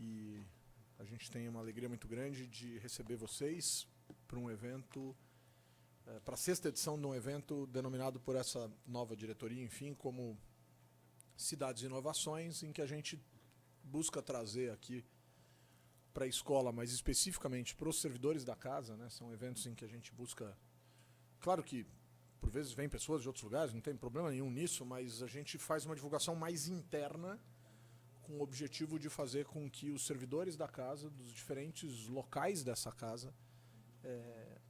e a gente tem uma alegria muito grande de receber vocês para um evento, para a 6ª edição de um evento denominado por essa nova diretoria, enfim, como Cidades e Inovações, em que a gente busca trazer aqui para a escola, mas especificamente para os servidores da casa, né? São eventos em que a gente busca... Claro que, por vezes, vêm pessoas de outros lugares, não tem problema nenhum nisso, mas a gente faz uma divulgação mais interna com o objetivo de fazer com que os servidores da casa, dos diferentes locais dessa casa,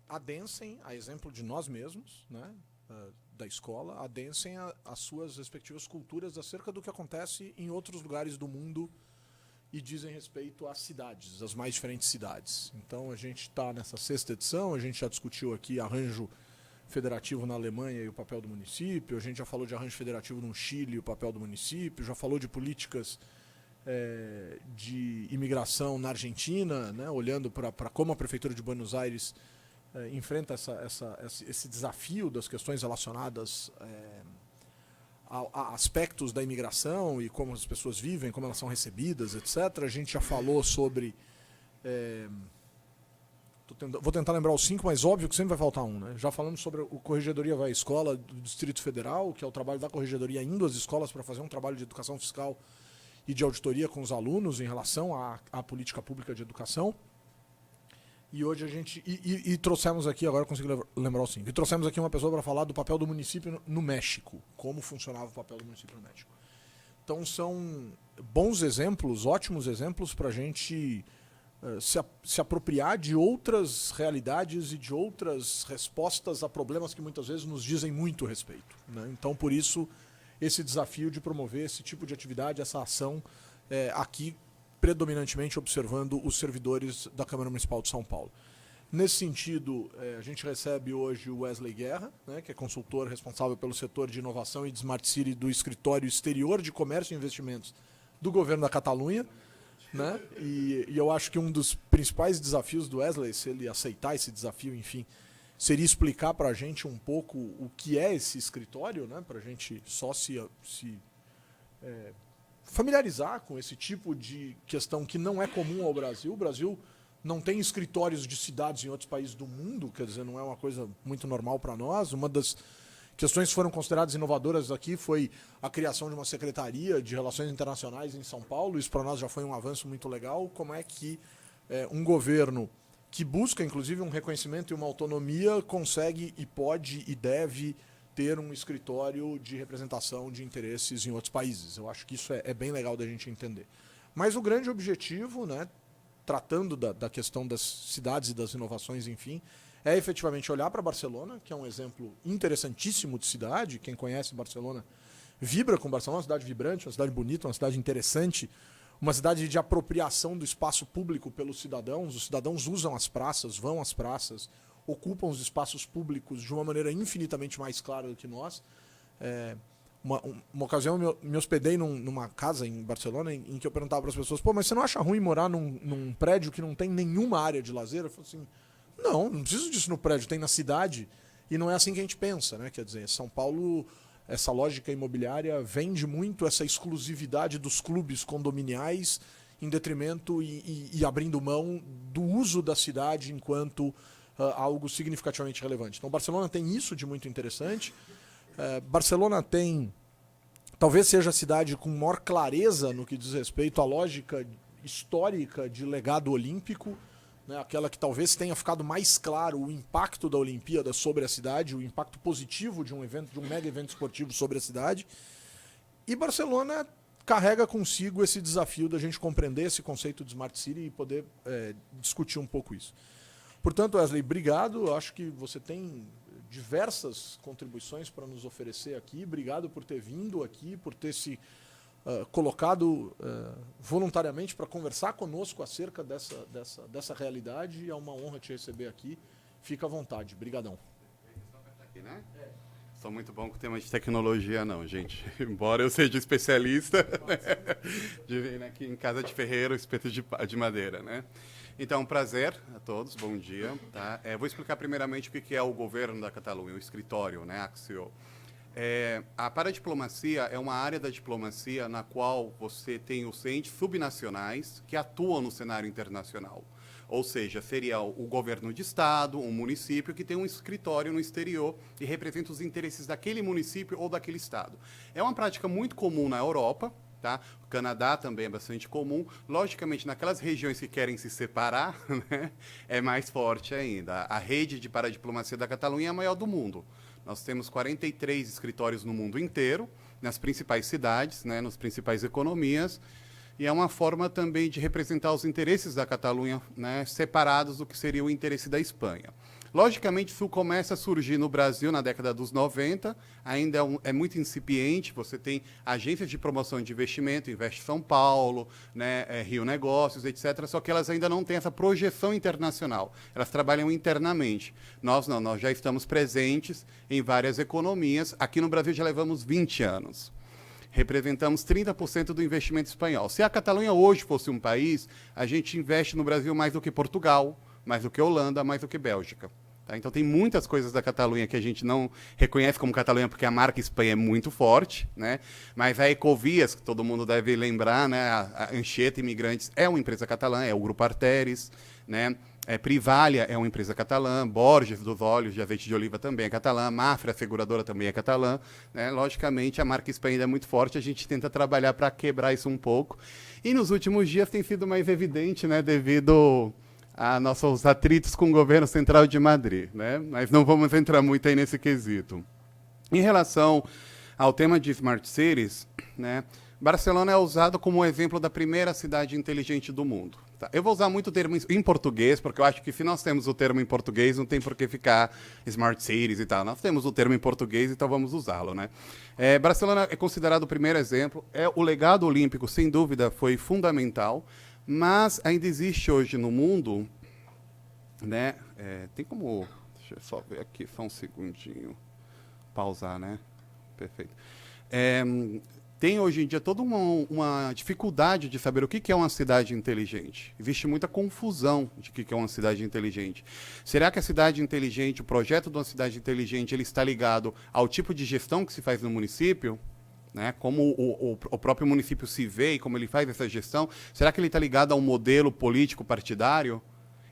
adensem, a exemplo de nós mesmos, né, da escola, adensem as suas respectivas culturas acerca do que acontece em outros lugares do mundo e dizem respeito às cidades, às mais diferentes cidades. Então a gente está nessa 6ª edição, a gente já discutiu aqui arranjo federativo na Alemanha e o papel do município, a gente já falou de arranjo federativo no Chile e o papel do município, já falou de políticas de imigração na Argentina, né, olhando para como a Prefeitura de Buenos Aires enfrenta esse desafio das questões relacionadas a aspectos da imigração e como as pessoas vivem, como elas são recebidas, etc. A gente já falou sobre... vou tentar lembrar os 5, mas óbvio que sempre vai faltar um, né? Já falamos sobre o Corregedoria Vai à Escola do Distrito Federal, que é o trabalho da Corregedoria indo às escolas para fazer um trabalho de educação fiscal e de auditoria com os alunos em relação à política pública de educação. E hoje a gente... E trouxemos aqui, agora eu consigo lembrar os 5, e trouxemos aqui uma pessoa para falar do papel do município no México, como funcionava o papel do município no México. Então são bons exemplos, ótimos exemplos para a gente se apropriar de outras realidades e de outras respostas a problemas que muitas vezes nos dizem muito respeito, né? Então, por isso, esse desafio de promover esse tipo de atividade, essa ação aqui, predominantemente observando os servidores da Câmara Municipal de São Paulo. Nesse sentido, a gente recebe hoje o Wesley Guerra, né, que é consultor responsável pelo setor de inovação e de Smart City do Escritório Exterior de Comércio e Investimentos do Governo da Catalunha, né? E eu acho que um dos principais desafios do Wesley, se ele aceitar esse desafio, enfim, seria explicar para a gente um pouco o que é esse escritório, né, para a gente só se familiarizar com esse tipo de questão que não é comum ao Brasil. O Brasil não tem escritórios de cidades em outros países do mundo, quer dizer, não é uma coisa muito normal para nós. Uma das questões que foram consideradas inovadoras aqui foi a criação de uma secretaria de Relações Internacionais em São Paulo. Isso para nós já foi um avanço muito legal. Como é que um governo que busca, inclusive, um reconhecimento e uma autonomia consegue e pode e deve ter um escritório de representação de interesses em outros países. Eu acho que isso é bem legal da gente entender. Mas o grande objetivo, né, tratando da questão das cidades e das inovações, enfim, é efetivamente olhar para Barcelona, que é um exemplo interessantíssimo de cidade. Quem conhece Barcelona vibra com Barcelona, uma cidade vibrante, uma cidade bonita, uma cidade interessante, uma cidade de apropriação do espaço público pelos cidadãos. Os cidadãos usam as praças, vão às praças, ocupam os espaços públicos de uma maneira infinitamente mais clara do que nós. Uma ocasião eu me hospedei numa casa em Barcelona em que eu perguntava para as pessoas: pô, mas você não acha ruim morar num prédio que não tem nenhuma área de lazer? Eu falei assim: não preciso disso no prédio, tem na cidade. E não é assim que a gente pensa, né? Quer dizer, São Paulo, essa lógica imobiliária vende muito essa exclusividade dos clubes condominiais em detrimento e abrindo mão do uso da cidade enquanto algo significativamente relevante. Então, Barcelona tem isso de muito interessante. Barcelona tem, talvez seja a cidade com maior clareza no que diz respeito à lógica histórica de legado olímpico, né, aquela que talvez tenha ficado mais claro o impacto da Olimpíada sobre a cidade, o impacto positivo de um evento, de um mega evento esportivo sobre a cidade. E Barcelona carrega consigo esse desafio da gente compreender esse conceito de Smart City e poder discutir um pouco isso. Portanto, Wesley, obrigado. Eu acho que você tem diversas contribuições para nos oferecer aqui. Obrigado por ter vindo aqui, por ter se colocado voluntariamente para conversar conosco acerca dessa realidade. É uma honra te receber aqui. Fica à vontade. Obrigadão. Sou muito bom com o tema de tecnologia, não, gente. Embora eu seja especialista, de vir aqui em casa de ferreiro, espeto de madeira, né? Então, prazer a todos, bom dia. Tá? Vou explicar primeiramente o que é o governo da Catalunha, o escritório, né, Axio. A paradiplomacia é uma área da diplomacia na qual você tem os entes subnacionais que atuam no cenário internacional. Ou seja, seria o governo de estado, um município que tem um escritório no exterior e representa os interesses daquele município ou daquele estado. É uma prática muito comum na Europa, tá? O Canadá também é bastante comum. Logicamente, naquelas regiões que querem se separar, né, é mais forte ainda. A rede de paradiplomacia da Catalunha é a maior do mundo. Nós temos 43 escritórios no mundo inteiro, nas principais cidades, né, nas principais economias, e é uma forma também de representar os interesses da Catalunha, né, separados do que seria o interesse da Espanha. Logicamente, isso começa a surgir no Brasil na década dos 90, ainda é muito incipiente, você tem agências de promoção de investimento, Investe São Paulo, né, Rio Negócios, etc., só que elas ainda não têm essa projeção internacional, elas trabalham internamente. Nós não, nós já estamos presentes em várias economias, aqui no Brasil já levamos 20 anos. Representamos 30% do investimento espanhol. Se a Catalunha hoje fosse um país, a gente investe no Brasil mais do que Portugal, mais do que Holanda, mais do que Bélgica. Tá? Então, tem muitas coisas da Catalunha que a gente não reconhece como Catalunha, porque a marca Espanha é muito forte, né? Mas a Ecovias, que todo mundo deve lembrar, né? A Anchieta Imigrantes é uma empresa catalã, é o Grupo Arteris, né? Privalia é uma empresa catalã, Borges dos óleos de azeite de oliva também é catalã, Mafra, a seguradora, também é catalã, né? Logicamente, a marca Espanha ainda é muito forte, a gente tenta trabalhar para quebrar isso um pouco. E nos últimos dias tem sido mais evidente, né? Devido a nossos atritos com o governo central de Madrid, né? Mas não vamos entrar muito aí nesse quesito. Em relação ao tema de Smart Cities, né? Barcelona é usado como exemplo da primeira cidade inteligente do mundo. Tá? Eu vou usar muito o termo em português, porque eu acho que se nós temos o termo em português, não tem por que ficar Smart Cities e tal. Nós temos o termo em português, então vamos usá-lo, né? Barcelona é considerado o primeiro exemplo. O legado olímpico, sem dúvida, foi fundamental, mas ainda existe hoje no mundo, né? Tem como... Deixa eu só ver aqui, só um segundinho. Pausar, né? Perfeito. Tem hoje em dia toda uma dificuldade de saber o que é uma cidade inteligente. Existe muita confusão de o que é uma cidade inteligente. Será que a cidade inteligente, o projeto de uma cidade inteligente, ele está ligado ao tipo de gestão que se faz no município? Né? Como o próprio município se vê e como ele faz essa gestão? Será que ele está ligado a um modelo político partidário?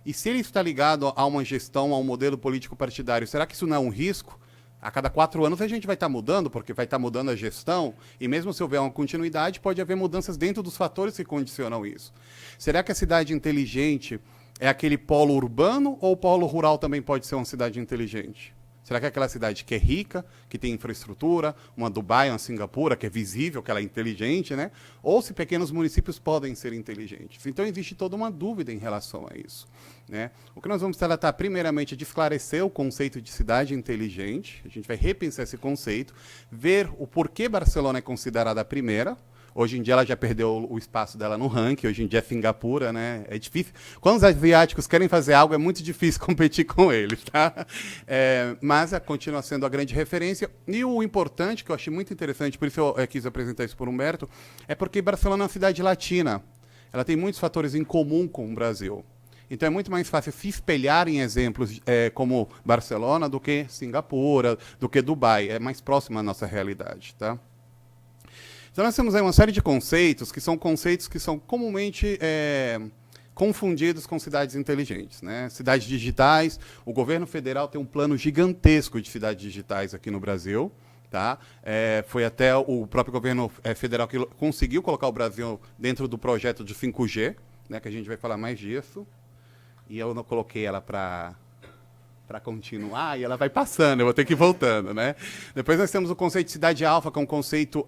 E se ele está ligado a uma gestão, a um modelo político partidário, será que isso não é um risco? A cada 4 anos a gente vai estar mudando, porque vai estar mudando a gestão, e mesmo se houver uma continuidade, pode haver mudanças dentro dos fatores que condicionam isso. Será que a cidade inteligente é aquele polo urbano, ou o polo rural também pode ser uma cidade inteligente? Será que é aquela cidade que é rica, que tem infraestrutura, uma Dubai, uma Singapura, que é visível, que ela é inteligente, né? Ou se pequenos municípios podem ser inteligentes? Então, existe toda uma dúvida em relação a isso, né? O que nós vamos tratar, primeiramente, é de esclarecer o conceito de cidade inteligente. A gente vai repensar esse conceito, ver o porquê Barcelona é considerada a primeira. Hoje em dia ela já perdeu o espaço dela no ranking, hoje em dia é Singapura, né? É difícil. Quando os asiáticos querem fazer algo, é muito difícil competir com eles, tá? Mas continua sendo a grande referência. E o importante, que eu achei muito interessante, por isso eu quis apresentar isso por Humberto, é porque Barcelona é uma cidade latina. Ela tem muitos fatores em comum com o Brasil. Então é muito mais fácil se espelhar em exemplos como Barcelona do que Singapura, do que Dubai. É mais próximo à nossa realidade, tá? Então, nós temos aí uma série de conceitos que são comumente confundidos com cidades inteligentes, né? Cidades digitais, o governo federal tem um plano gigantesco de cidades digitais aqui no Brasil. Tá? Foi até o próprio governo federal que conseguiu colocar o Brasil dentro do projeto de 5G, né, que a gente vai falar mais disso. E eu não coloquei ela para continuar, e ela vai passando, eu vou ter que ir voltando, né? Depois nós temos o conceito de cidade alfa, que é um conceito...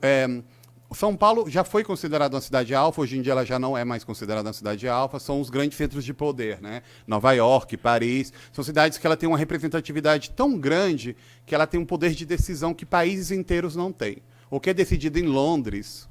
São Paulo já foi considerada uma cidade alfa, hoje em dia ela já não é mais considerada uma cidade alfa, são os grandes centros de poder, né? Nova York, Paris, são cidades que ela tem uma representatividade tão grande que ela tem um poder de decisão que países inteiros não têm. O que é decidido em Londres,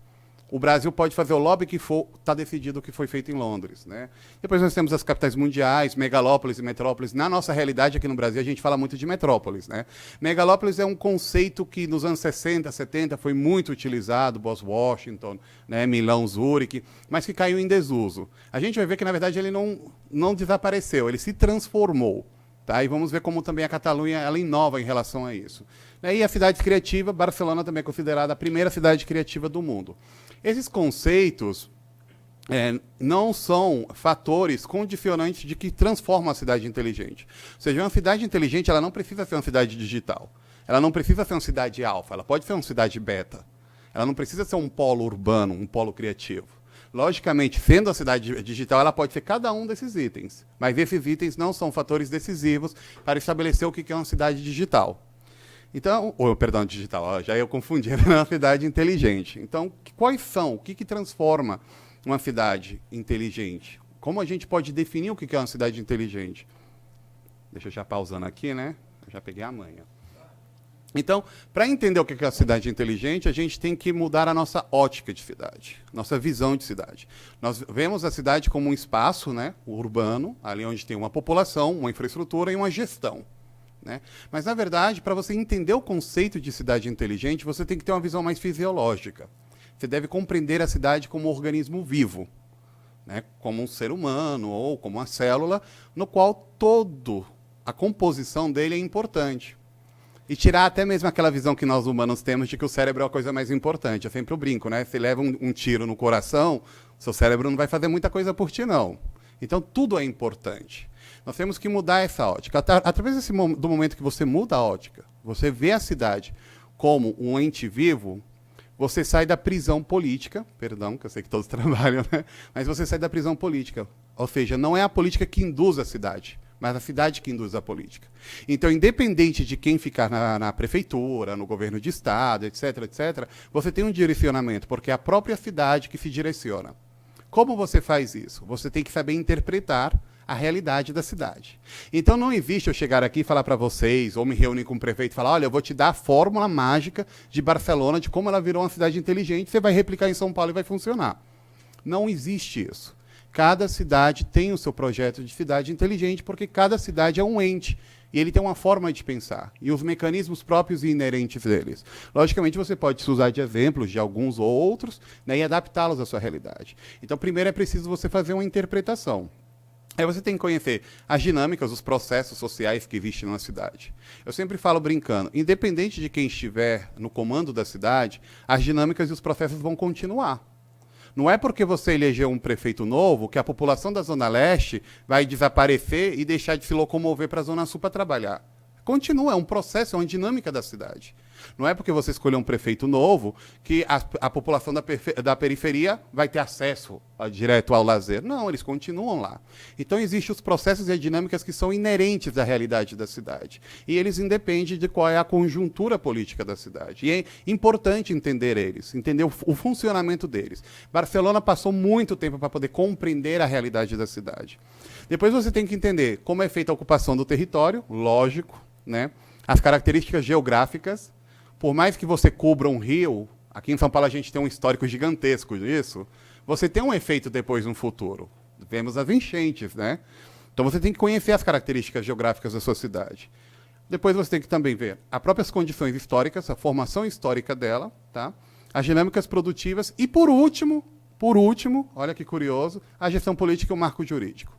o Brasil pode fazer o lobby que for, está decidido o que foi feito em Londres, né? Depois nós temos as capitais mundiais, megalópolis e metrópolis. Na nossa realidade aqui no Brasil, a gente fala muito de metrópolis, né? Megalópolis é um conceito que nos anos 60, 70 foi muito utilizado, Washington, né, Milão, Zurique, mas que caiu em desuso. A gente vai ver que, na verdade, ele não desapareceu, ele se transformou. Tá? E vamos ver como também a Catalunha ela inova em relação a isso. E a cidade criativa, Barcelona também é considerada a primeira cidade criativa do mundo. Esses conceitos não são fatores condicionantes de que transformam a cidade inteligente. Ou seja, uma cidade inteligente ela não precisa ser uma cidade digital. Ela não precisa ser uma cidade alfa, ela pode ser uma cidade beta. Ela não precisa ser um polo urbano, um polo criativo. Logicamente, sendo a cidade digital, ela pode ser cada um desses itens. Mas esses itens não são fatores decisivos para estabelecer o que é uma cidade digital. Então, perdão, digital, já eu confundi, é uma cidade inteligente. Então, quais são? O que transforma uma cidade inteligente? Como a gente pode definir o que é uma cidade inteligente? Deixa eu já pausando aqui, né? Eu já peguei a manha. Então, para entender o que é a cidade inteligente, a gente tem que mudar a nossa ótica de cidade, nossa visão de cidade. Nós vemos a cidade como um espaço, né, urbano, ali onde tem uma população, uma infraestrutura e uma gestão. Né? Mas, na verdade, para você entender o conceito de cidade inteligente, você tem que ter uma visão mais fisiológica. Você deve compreender a cidade como um organismo vivo, né, como um ser humano ou como uma célula, no qual toda a composição dele é importante. E tirar até mesmo aquela visão que nós humanos temos de que o cérebro é a coisa mais importante. Eu sempre brinco, né? Se leva um tiro no coração, seu cérebro não vai fazer muita coisa por ti, não. Então, tudo é importante. Nós temos que mudar essa ótica. Através do momento que você muda a ótica, você vê a cidade como um ente vivo, você sai da prisão política, perdão, que eu sei que todos trabalham, né? Mas você sai da prisão política. Ou seja, não é a política que induz a cidade, mas a cidade que induz a política. Então, independente de quem ficar na prefeitura, no governo de estado, etc., etc., você tem um direcionamento, porque é a própria cidade que se direciona. Como você faz isso? Você tem que saber interpretar a realidade da cidade. Então, não existe eu chegar aqui e falar para vocês, ou me reunir com o prefeito e falar, olha, eu vou te dar a fórmula mágica de Barcelona, de como ela virou uma cidade inteligente, você vai replicar em São Paulo e vai funcionar. Não existe isso. Cada cidade tem o seu projeto de cidade inteligente, porque cada cidade é um ente, e ele tem uma forma de pensar, e os mecanismos próprios e inerentes deles. Logicamente, você pode se usar de exemplos de alguns ou outros, né, e adaptá-los à sua realidade. Então, primeiro é preciso você fazer uma interpretação. Aí você tem que conhecer as dinâmicas, os processos sociais que existem na cidade. Eu sempre falo brincando, independente de quem estiver no comando da cidade, as dinâmicas e os processos vão continuar. Não é porque você elegeu um prefeito novo que a população da Zona Leste vai desaparecer e deixar de se locomover para a Zona Sul para trabalhar. Continua, é um processo, é uma dinâmica da cidade. Não é porque você escolheu um prefeito novo que a população da periferia vai ter acesso direto ao lazer. Não, eles continuam lá. Então, existem os processos e as dinâmicas que são inerentes da realidade da cidade. E eles independem de qual é a conjuntura política da cidade. E é importante entender eles, entender o funcionamento deles. Barcelona passou muito tempo para poder compreender a realidade da cidade. Depois você tem que entender como é feita a ocupação do território, lógico, né? As características geográficas. Por mais que você cubra um rio, aqui em São Paulo a gente tem um histórico gigantesco disso, você tem um efeito depois no futuro. Vemos as enchentes, né? Então você tem que conhecer as características geográficas da sua cidade. Depois você tem que também ver as próprias condições históricas, a formação histórica dela, tá? As dinâmicas produtivas e, por último, olha que curioso, a gestão política e o marco jurídico.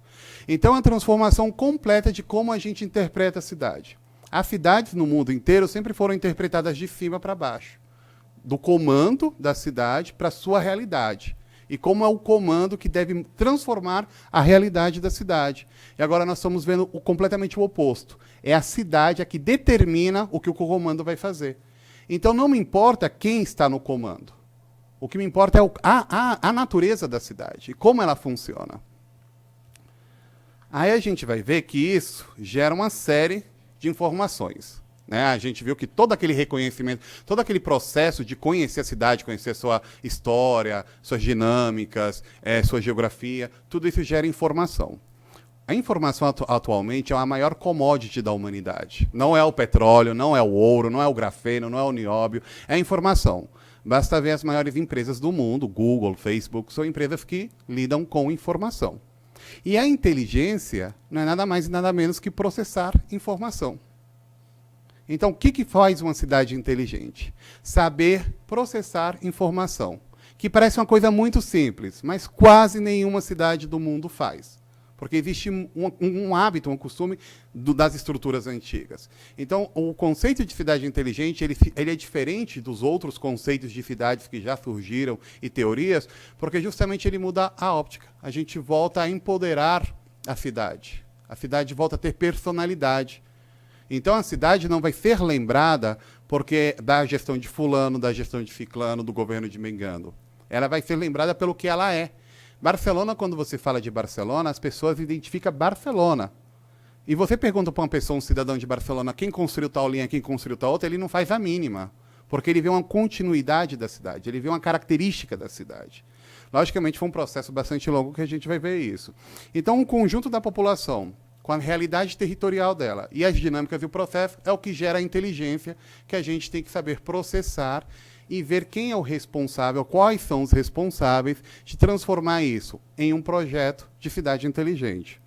Então, a transformação completa de como a gente interpreta a cidade. As cidades no mundo inteiro sempre foram interpretadas de cima para baixo, do comando da cidade para a sua realidade. E como é o comando que deve transformar a realidade da cidade. E agora nós estamos vendo completamente o oposto. É a cidade a que determina o que o comando vai fazer. Então não me importa quem está no comando. O que me importa é a natureza da cidade e como ela funciona. Aí a gente vai ver que isso gera uma série de informações. Né? A gente viu que todo aquele reconhecimento, todo aquele processo de conhecer a cidade, conhecer sua história, suas dinâmicas, sua geografia, tudo isso gera informação. A informação atualmente é a maior commodity da humanidade. Não é o petróleo, não é o ouro, não é o grafeno, não é o nióbio, é a informação. Basta ver as maiores empresas do mundo, Google, Facebook, são empresas que lidam com informação. E a inteligência não é nada mais e nada menos que processar informação. Então, o que faz uma cidade inteligente? Saber processar informação. Que parece uma coisa muito simples, mas quase nenhuma cidade do mundo faz. porque existe um hábito, um costume das estruturas antigas. Então, o conceito de cidade inteligente ele é diferente dos outros conceitos de cidades que já surgiram e teorias, porque justamente ele muda a óptica. A gente volta a empoderar a cidade volta a ter personalidade. Então, a cidade não vai ser lembrada porque da gestão de fulano, da gestão de ciclano, do governo de mengano. Ela vai ser lembrada pelo que ela é. Barcelona, quando você fala de Barcelona, as pessoas identificam Barcelona. E você pergunta para uma pessoa, um cidadão de Barcelona, quem construiu tal linha, quem construiu tal outra, ele não faz a mínima. Porque ele vê uma continuidade da cidade, ele vê uma característica da cidade. Logicamente, foi um processo bastante longo que a gente vai ver isso. Então, um conjunto da população, com a realidade territorial dela e as dinâmicas e o processo, é o que gera a inteligência que a gente tem que saber processar e ver quem é o responsável, quais são os responsáveis de transformar isso em um projeto de cidade inteligente.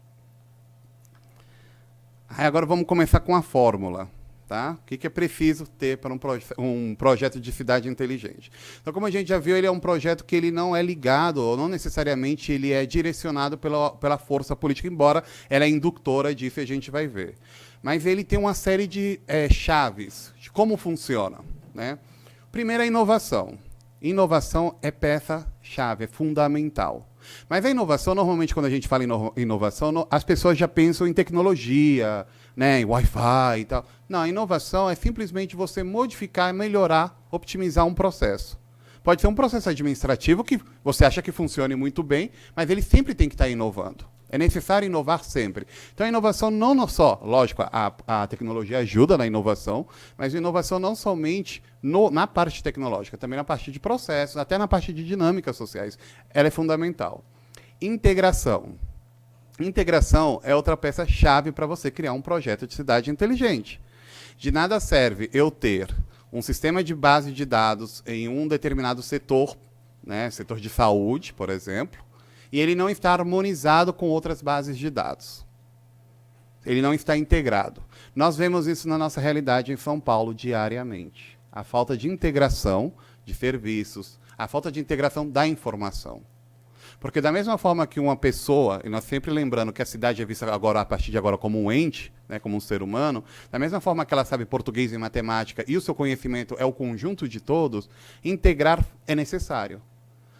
Aí agora vamos começar com a fórmula. Tá? O que é preciso ter para um projeto de cidade inteligente? Então, como a gente já viu, ele é um projeto que ele não é ligado, ou não necessariamente ele é direcionado pela força política, embora ela é indutora disso, a gente vai ver. Mas ele tem uma série de chaves de como funciona. Né? Primeiro, a inovação. Inovação é peça-chave, é fundamental. Mas a inovação, normalmente, quando a gente fala em inovação, as pessoas já pensam em tecnologia, né, em Wi-Fi e tal. Não, a inovação é simplesmente você modificar, melhorar, optimizar um processo. Pode ser um processo administrativo que você acha que funcione muito bem, mas ele sempre tem que estar inovando. É necessário inovar sempre. Então, a inovação não só, lógico, a tecnologia ajuda na inovação, mas a inovação não somente na parte tecnológica, também na parte de processos, até na parte de dinâmicas sociais. Ela é fundamental. Integração. Integração é outra peça-chave para você criar um projeto de cidade inteligente. De nada serve eu ter um sistema de base de dados em um determinado setor, né, setor de saúde, por exemplo, e ele não está harmonizado com outras bases de dados. Ele não está integrado. Nós vemos isso na nossa realidade em São Paulo diariamente. A falta de integração de serviços, a falta de integração da informação. Porque da mesma forma que uma pessoa, e nós sempre lembrando que a cidade é vista agora, a partir de agora como um ente, né, como um ser humano, da mesma forma que ela sabe português e matemática e o seu conhecimento é o conjunto de todos, integrar é necessário.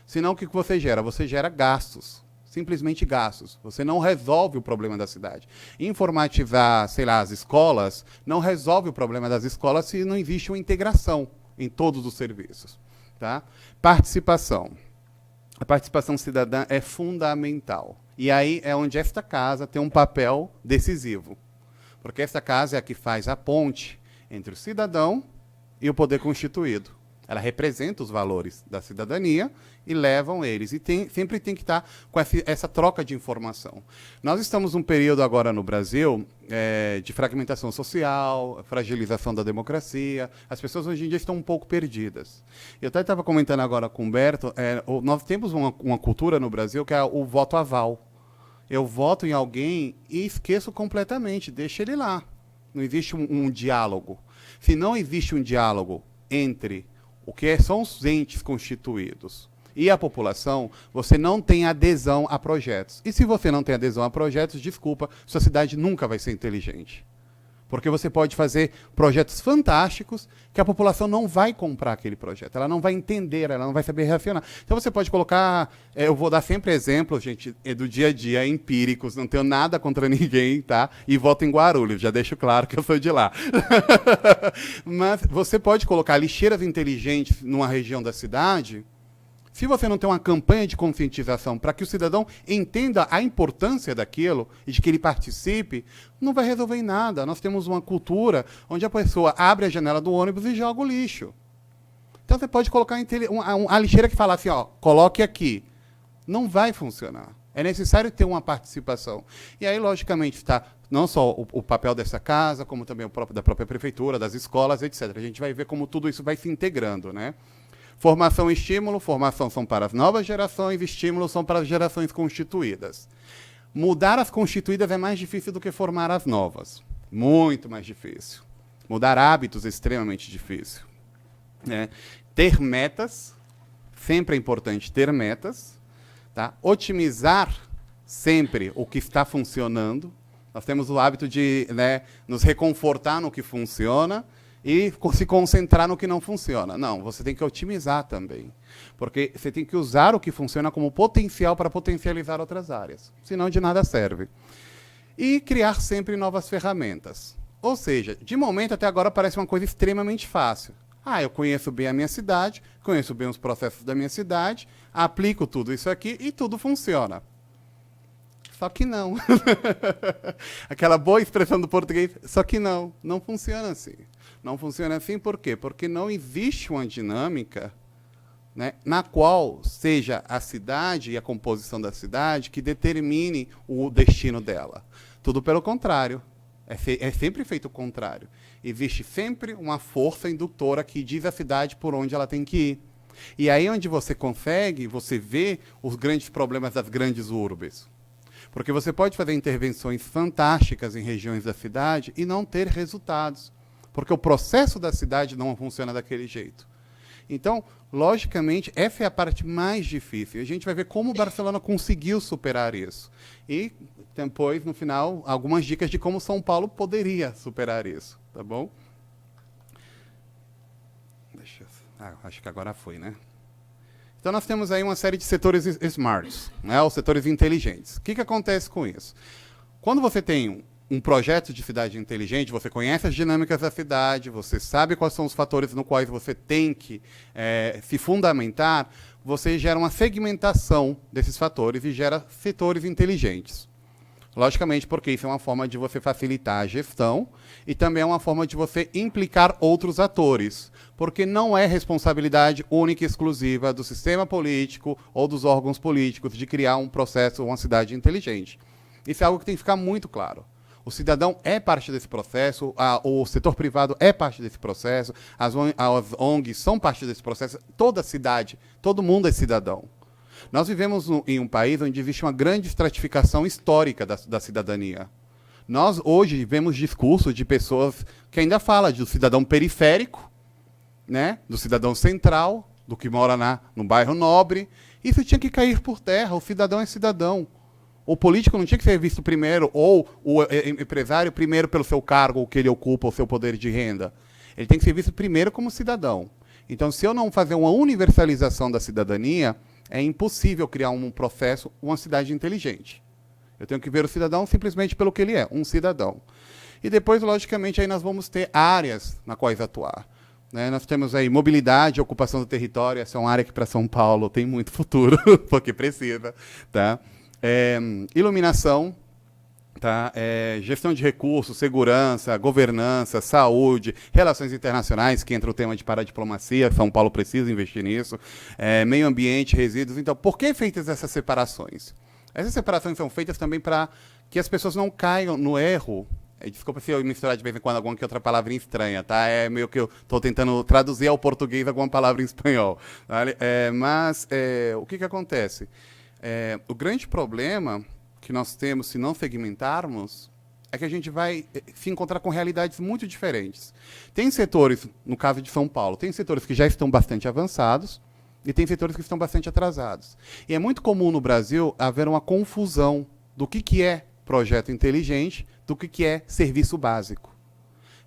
Senão, o que você gera? Você gera gastos, simplesmente gastos. Você não resolve o problema da cidade. Informatizar, sei lá, as escolas, não resolve o problema das escolas se não existe uma integração em todos os serviços. Tá? Participação. A participação cidadã é fundamental. E aí é onde esta casa tem um papel decisivo. Porque esta casa é a que faz a ponte entre o cidadão e o poder constituído. Ela representa os valores da cidadania e levam eles. E sempre tem que estar com essa troca de informação. Nós estamos num período agora no Brasil de fragmentação social, fragilização da democracia. As pessoas hoje em dia estão um pouco perdidas. Eu até estava comentando agora com o Humberto, nós temos uma cultura no Brasil que é o voto aval. Eu voto em alguém e esqueço completamente, deixa ele lá. Não existe um diálogo. Se não existe um diálogo entre o que são os entes constituídos e a população, você não tem adesão a projetos. E se você não tem adesão a projetos, desculpa, sua cidade nunca vai ser inteligente. Porque você pode fazer projetos fantásticos que a população não vai comprar aquele projeto, ela não vai entender, ela não vai saber reacionar. Então você pode colocar, eu vou dar sempre exemplos, gente, do dia a dia, empíricos, não tenho nada contra ninguém, tá? E voto em Guarulhos, já deixo claro que eu sou de lá. Mas você pode colocar lixeiras inteligentes numa região da cidade. Se você não tem uma campanha de conscientização para que o cidadão entenda a importância daquilo e de que ele participe, não vai resolver em nada. Nós temos uma cultura onde a pessoa abre a janela do ônibus e joga o lixo. Então você pode colocar a lixeira que fala assim, ó, coloque aqui. Não vai funcionar. É necessário ter uma participação. E aí, logicamente, está não só o papel dessa casa, como também da própria prefeitura, das escolas, etc. A gente vai ver como tudo isso vai se integrando, né? Formação e estímulo. Formação são para as novas gerações, estímulo são para as gerações constituídas. Mudar as constituídas é mais difícil do que formar as novas. Muito mais difícil. Mudar hábitos é extremamente difícil. Né? Ter metas, sempre é importante ter metas. Tá? Otimizar sempre o que está funcionando. Nós temos o hábito de, né, nos reconfortar no que funciona e se concentrar no que não funciona. Não, você tem que otimizar também. Porque você tem que usar o que funciona como potencial para potencializar outras áreas. Senão, de nada serve. E criar sempre novas ferramentas. Ou seja, de momento até agora parece uma coisa extremamente fácil. Eu conheço bem a minha cidade, conheço bem os processos da minha cidade, aplico tudo isso aqui e tudo funciona. Só que não. Aquela boa expressão do português, só que não funciona assim. Não funciona assim por quê? Porque não existe uma dinâmica, né, na qual seja a cidade e a composição da cidade que determine o destino dela. Tudo pelo contrário. É sempre feito o contrário. Existe sempre uma força indutora que diz à cidade por onde ela tem que ir. E aí onde você consegue, você vê os grandes problemas das grandes urbes. Porque você pode fazer intervenções fantásticas em regiões da cidade e não ter resultados. Porque o processo da cidade não funciona daquele jeito. Então, logicamente, essa é a parte mais difícil. A gente vai ver como o Barcelona conseguiu superar isso. E depois, no final, algumas dicas de como São Paulo poderia superar isso. Tá bom? Acho que agora foi, né? Então, nós temos aí uma série de setores smarts, né, os setores inteligentes. O que acontece com isso? Quando você tem um projeto de cidade inteligente, você conhece as dinâmicas da cidade, você sabe quais são os fatores no quais você tem que se fundamentar, você gera uma segmentação desses fatores e gera setores inteligentes. Logicamente, porque isso é uma forma de você facilitar a gestão e também é uma forma de você implicar outros atores, porque não é responsabilidade única e exclusiva do sistema político ou dos órgãos políticos de criar um processo ou uma cidade inteligente. Isso é algo que tem que ficar muito claro. O cidadão é parte desse processo, o setor privado é parte desse processo, as ONGs são parte desse processo, toda a cidade, todo mundo é cidadão. Nós vivemos em um país onde existe uma grande estratificação histórica da cidadania. Nós, hoje, vemos discursos de pessoas que ainda falam do cidadão periférico, né, do cidadão central, do que mora no bairro nobre. Isso tinha que cair por terra, o cidadão é cidadão. O político não tinha que ser visto primeiro, ou o empresário primeiro pelo seu cargo, o que ele ocupa, o seu poder de renda. Ele tem que ser visto primeiro como cidadão. Então, se eu não fazer uma universalização da cidadania, é impossível criar um processo, uma cidade inteligente. Eu tenho que ver o cidadão simplesmente pelo que ele é, um cidadão. E depois, logicamente, aí nós vamos ter áreas na quais atuar. Né? Nós temos aí mobilidade, ocupação do território, essa é uma área que para São Paulo tem muito futuro, porque precisa. Tá? Iluminação, tá? Gestão de recursos, segurança, governança, saúde, relações internacionais, que entra o tema de paradiplomacia, São Paulo precisa investir nisso, meio ambiente, resíduos. Então, por que feitas essas separações? Essas separações são feitas também para que as pessoas não caiam no erro. Desculpa se eu misturar de vez em quando alguma que outra palavra estranha, tá? É meio que eu estou tentando traduzir ao português alguma palavra em espanhol. Vale? Mas o que acontece? O grande problema que nós temos, se não segmentarmos, é que a gente vai se encontrar com realidades muito diferentes. Tem setores, no caso de São Paulo, tem setores que já estão bastante avançados e tem setores que estão bastante atrasados. E é muito comum no Brasil haver uma confusão do que é projeto inteligente, do que é serviço básico.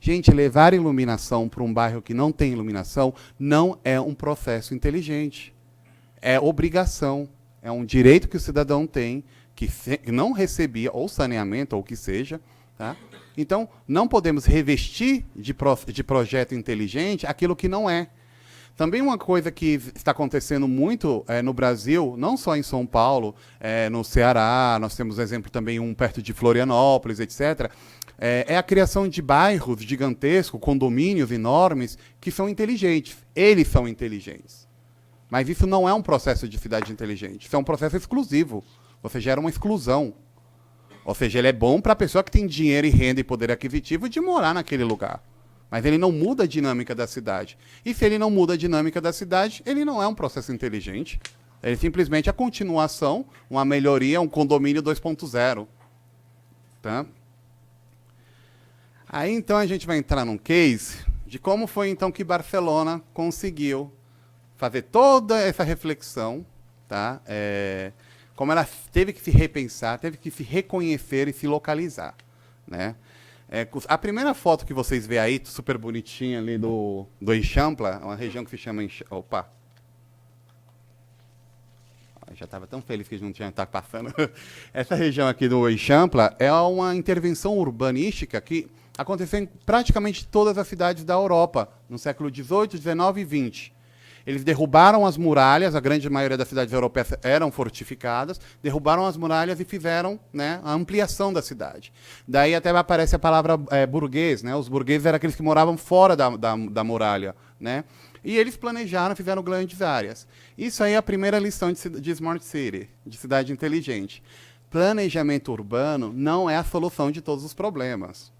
Gente, levar iluminação para um bairro que não tem iluminação não é um processo inteligente. É obrigação. É um direito que o cidadão tem, que não recebia, ou saneamento, ou o que seja. Tá? Então, não podemos revestir de projeto inteligente aquilo que não é. Também uma coisa que está acontecendo muito no Brasil, não só em São Paulo, no Ceará, nós temos exemplo também perto de Florianópolis, etc., é a criação de bairros gigantescos, condomínios enormes, que são inteligentes. Eles são inteligentes. Mas isso não é um processo de cidade inteligente. Isso é um processo exclusivo. Você gera uma exclusão. Ou seja, ele é bom para a pessoa que tem dinheiro e renda e poder aquisitivo de morar naquele lugar. Mas ele não muda a dinâmica da cidade. E se ele não muda a dinâmica da cidade, ele não é um processo inteligente. Ele simplesmente é a continuação, uma melhoria, um condomínio 2.0. Tá? Aí, então, a gente vai entrar num case de como foi, então, que Barcelona conseguiu fazer toda essa reflexão, tá? como ela teve que se repensar, teve que se reconhecer e se localizar, né? A primeira foto que vocês veem aí, super bonitinha ali do Eixampla, uma região que se chama... Opa! Eu já estava tão feliz que a gente não tinha estado passando. Essa região aqui do Eixampla é uma intervenção urbanística que aconteceu em praticamente todas as cidades da Europa, no século XVIII, XIX e XX. Eles derrubaram as muralhas, a grande maioria das cidades europeias eram fortificadas, derrubaram as muralhas e fizeram, né, a ampliação da cidade. Daí até aparece a palavra burguês, né? Os burgueses eram aqueles que moravam fora da muralha, né? E eles planejaram, fizeram grandes áreas. Isso aí é a primeira lição de Smart City, de cidade inteligente. Planejamento urbano não é a solução de todos os problemas.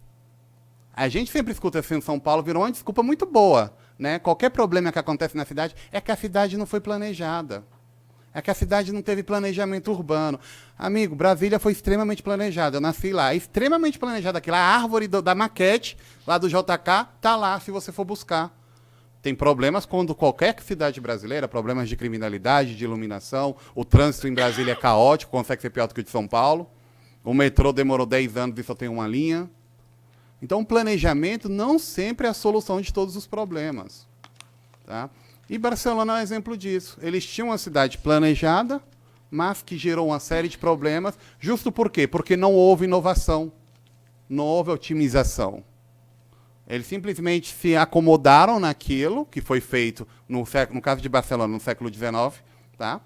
A gente sempre escuta assim em São Paulo, virou uma desculpa muito boa, né? Qualquer problema que acontece na cidade é que a cidade não foi planejada. É que a cidade não teve planejamento urbano. Amigo, Brasília foi extremamente planejada. Eu nasci lá, extremamente planejada. Aquela árvore da maquete, lá do JK, tá lá se você for buscar. Tem problemas quando qualquer cidade brasileira, problemas de criminalidade, de iluminação, o trânsito em Brasília é caótico, consegue ser pior do que o de São Paulo. O metrô demorou 10 anos e só tem uma linha. Então, o planejamento não sempre é a solução de todos os problemas. Tá? E Barcelona é um exemplo disso. Eles tinham uma cidade planejada, mas que gerou uma série de problemas. Justo por quê? Porque não houve inovação, não houve otimização. Eles simplesmente se acomodaram naquilo que foi feito, no caso de Barcelona, no século XIX, tá?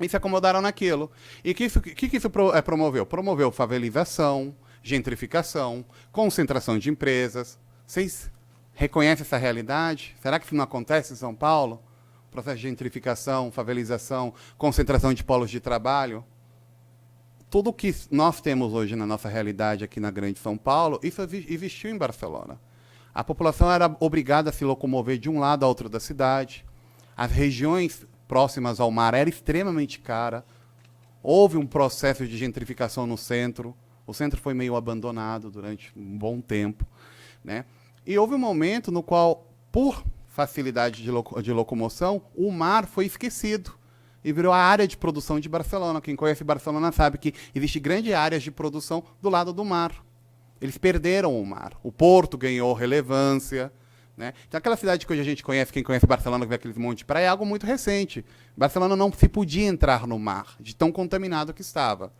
E se acomodaram naquilo. E o que isso promoveu? Promoveu favelização, gentrificação, concentração de empresas. Vocês reconhecem essa realidade? Será que isso não acontece em São Paulo? Processo de gentrificação, favelização, concentração de polos de trabalho. Tudo o que nós temos hoje na nossa realidade aqui na Grande São Paulo, isso existiu em Barcelona. A população era obrigada a se locomover de um lado a outro da cidade. As regiões próximas ao mar eram extremamente caras. Houve um processo de gentrificação no centro. O centro foi meio abandonado durante um bom tempo, né? E houve um momento no qual, por facilidade de locomoção, o mar foi esquecido e virou a área de produção de Barcelona. Quem conhece Barcelona sabe que existe grandes áreas de produção do lado do mar. Eles perderam o mar. O porto ganhou relevância, né? Então, aquela cidade que hoje a gente conhece, quem conhece Barcelona, que vê aqueles montes de praia, é algo muito recente. Barcelona não se podia entrar no mar, de tão contaminado que estava.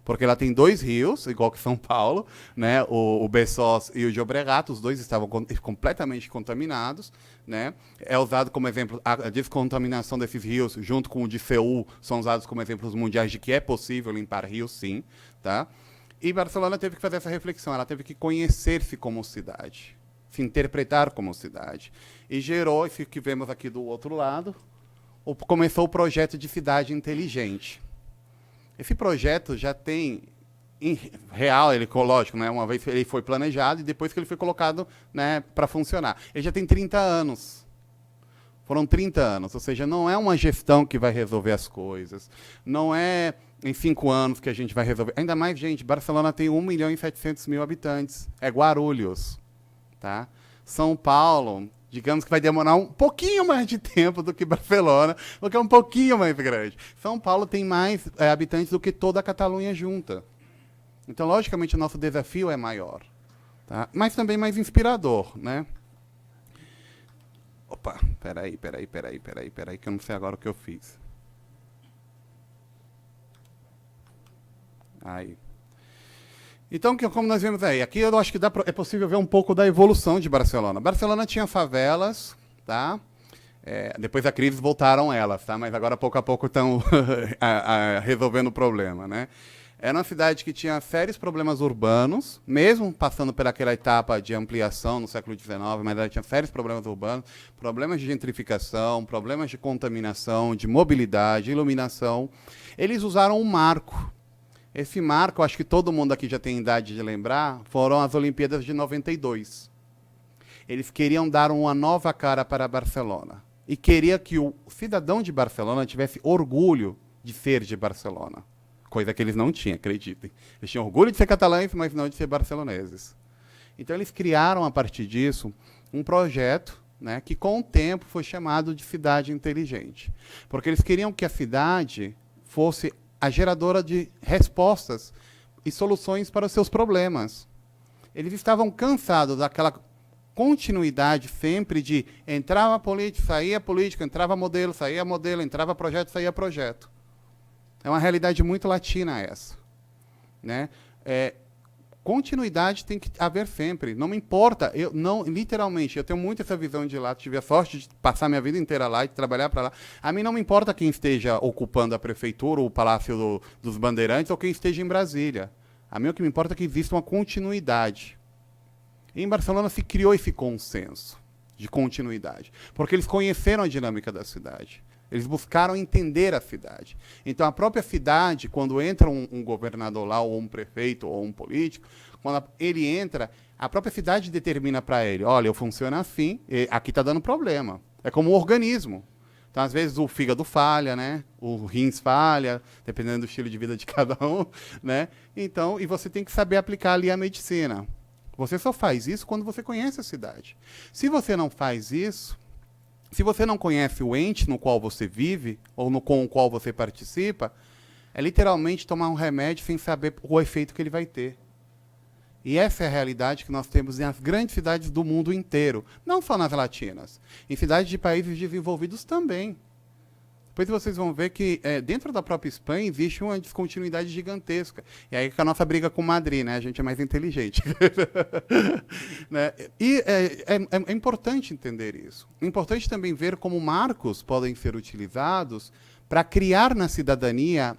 Porque ela tem 2 rios, igual que São Paulo, né? O Besós e o Llobregat, os dois estavam completamente contaminados, né? É usado como exemplo, a descontaminação desses rios, junto com o de Seul, são usados como exemplos mundiais de que é possível limpar rios, sim, tá? E Barcelona teve que fazer essa reflexão, ela teve que conhecer-se como cidade, se interpretar como cidade. E gerou, isso que vemos aqui do outro lado, começou o projeto de cidade inteligente. Esse projeto já tem, em real, ele, lógico, né, uma vez ele foi planejado e depois que ele foi colocado, né, para funcionar. Ele já tem 30 anos. Foram 30 anos, ou seja, não é uma gestão que vai resolver as coisas. Não é em 5 anos que a gente vai resolver. Ainda mais, gente, Barcelona tem 1.700.000 habitantes. É Guarulhos. Tá? São Paulo, digamos que vai demorar um pouquinho mais de tempo do que Barcelona, porque é um pouquinho mais grande. São Paulo tem mais habitantes do que toda a Catalunha junta. Então, logicamente, o nosso desafio é maior. Tá? Mas também mais inspirador, né? Opa, peraí, que eu não sei agora o que eu fiz. Aí. Então, como nós vemos aí, aqui eu acho que é possível ver um pouco da evolução de Barcelona. Barcelona tinha favelas, tá? Depois da crise voltaram elas, tá? Mas agora, pouco a pouco, estão resolvendo o problema, né? Era uma cidade que tinha sérios problemas urbanos, mesmo passando por aquela etapa de ampliação no século XIX, mas ela tinha sérios problemas urbanos, problemas de gentrificação, problemas de contaminação, de mobilidade, iluminação. Eles usaram um marco. Esse marco, acho que todo mundo aqui já tem idade de lembrar, foram as Olimpíadas de 92. Eles queriam dar uma nova cara para Barcelona. E queria que o cidadão de Barcelona tivesse orgulho de ser de Barcelona. Coisa que eles não tinham, acreditem. Eles tinham orgulho de ser catalães, mas não de ser barceloneses. Então, eles criaram, a partir disso, um projeto, né, que, com o tempo, foi chamado de cidade inteligente. Porque eles queriam que a cidade fosse a geradora de respostas e soluções para os seus problemas. Eles estavam cansados daquela continuidade sempre de entrava político, saía político, entrava modelo, saía modelo, entrava projeto, saía projeto. É uma realidade muito latina essa, né? Continuidade tem que haver sempre. Não me importa, literalmente, eu tenho muito essa visão de lá, tive a sorte de passar minha vida inteira lá e de trabalhar para lá. A mim não me importa quem esteja ocupando a prefeitura, o Palácio dos Bandeirantes, ou quem esteja em Brasília. A mim o que me importa é que exista uma continuidade. Em Barcelona se criou esse consenso de continuidade, porque eles conheceram a dinâmica da cidade. Eles buscaram entender a cidade. Então, a própria cidade, quando entra um governador lá, ou um prefeito, ou um político, quando ele entra, a própria cidade determina para ele, olha, eu funciono assim, aqui está dando problema. É como um organismo. Então, às vezes, o fígado falha, né? O rins falha, dependendo do estilo de vida de cada um, né? Então, e você tem que saber aplicar ali a medicina. Você só faz isso quando você conhece a cidade. Se você não faz isso, se você não conhece o ente no qual você vive, ou com o qual você participa, é literalmente tomar um remédio sem saber o efeito que ele vai ter. E essa é a realidade que nós temos nas grandes cidades do mundo inteiro, não só nas latinas, em cidades de países desenvolvidos também. Depois vocês vão ver que dentro da própria Espanha existe uma descontinuidade gigantesca. E aí que a nossa briga com Madrid, né? A gente é mais inteligente. Né? E é importante entender isso. É importante também ver como marcos podem ser utilizados para criar na cidadania,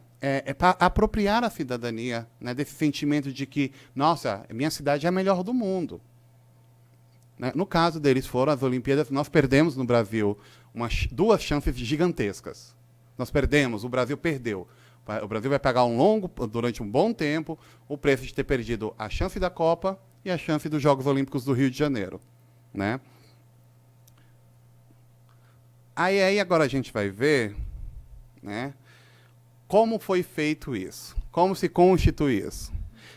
para apropriar a cidadania, né, desse sentimento de que, nossa, minha cidade é a melhor do mundo. Né? No caso deles foram as Olimpíadas, nós perdemos no Brasil duas chances gigantescas. Nós perdemos, o Brasil perdeu. O Brasil vai pagar durante um bom tempo, o preço de ter perdido a chance da Copa e a chance dos Jogos Olímpicos do Rio de Janeiro. Né? Aí agora a gente vai ver, né, como foi feito isso, como se constitui isso.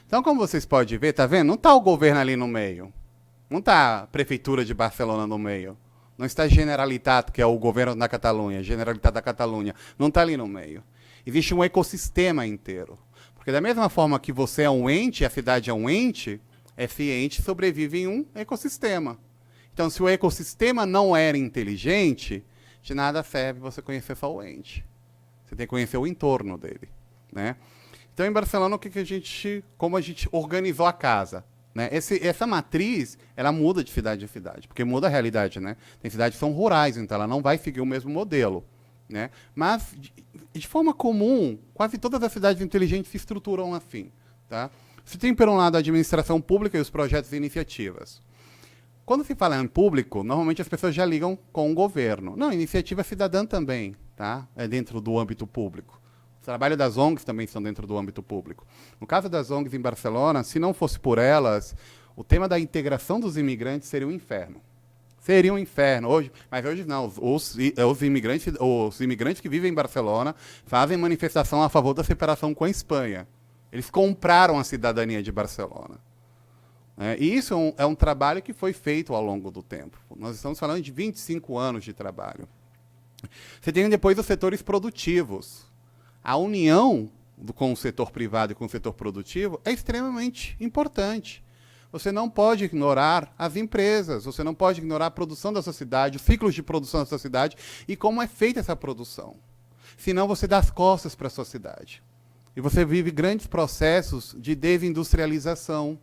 Então, como vocês podem ver, tá vendo? Não está o governo ali no meio. Não está a Prefeitura de Barcelona no meio. Não está a Generalitat, que é o governo da Catalunha, Generalitat da Catalunha. Não está ali no meio. Existe um ecossistema inteiro. Porque da mesma forma que você é um ente, a cidade é um ente, esse ente sobrevive em um ecossistema. Então, se o ecossistema não era inteligente, de nada serve você conhecer só o ente. Você tem que conhecer o entorno dele. Né? Então, em Barcelona, como a gente organizou a casa? Né? Essa matriz, ela muda de cidade em cidade, porque muda a realidade, né? Tem cidades que são rurais, então ela não vai seguir o mesmo modelo, né? Mas, de forma comum, quase todas as cidades inteligentes se estruturam assim, tá? Você tem, por um lado, a administração pública e os projetos e iniciativas. Quando se fala em público, normalmente as pessoas já ligam com o governo. Não, iniciativa cidadã também, tá? É dentro do âmbito público. O trabalho das ONGs também estão dentro do âmbito público. No caso das ONGs em Barcelona, se não fosse por elas, o tema da integração dos imigrantes seria um inferno. Seria um inferno. Mas hoje não. Os imigrantes que vivem em Barcelona fazem manifestação a favor da separação com a Espanha. Eles compraram a cidadania de Barcelona. E isso é um trabalho que foi feito ao longo do tempo. Nós estamos falando de 25 anos de trabalho. Você tem depois os setores produtivos. A união com o setor privado e com o setor produtivo é extremamente importante. Você não pode ignorar as empresas, você não pode ignorar a produção da sua cidade, os ciclos de produção da sua cidade e como é feita essa produção. Senão você dá as costas para a sua cidade. E você vive grandes processos de desindustrialização,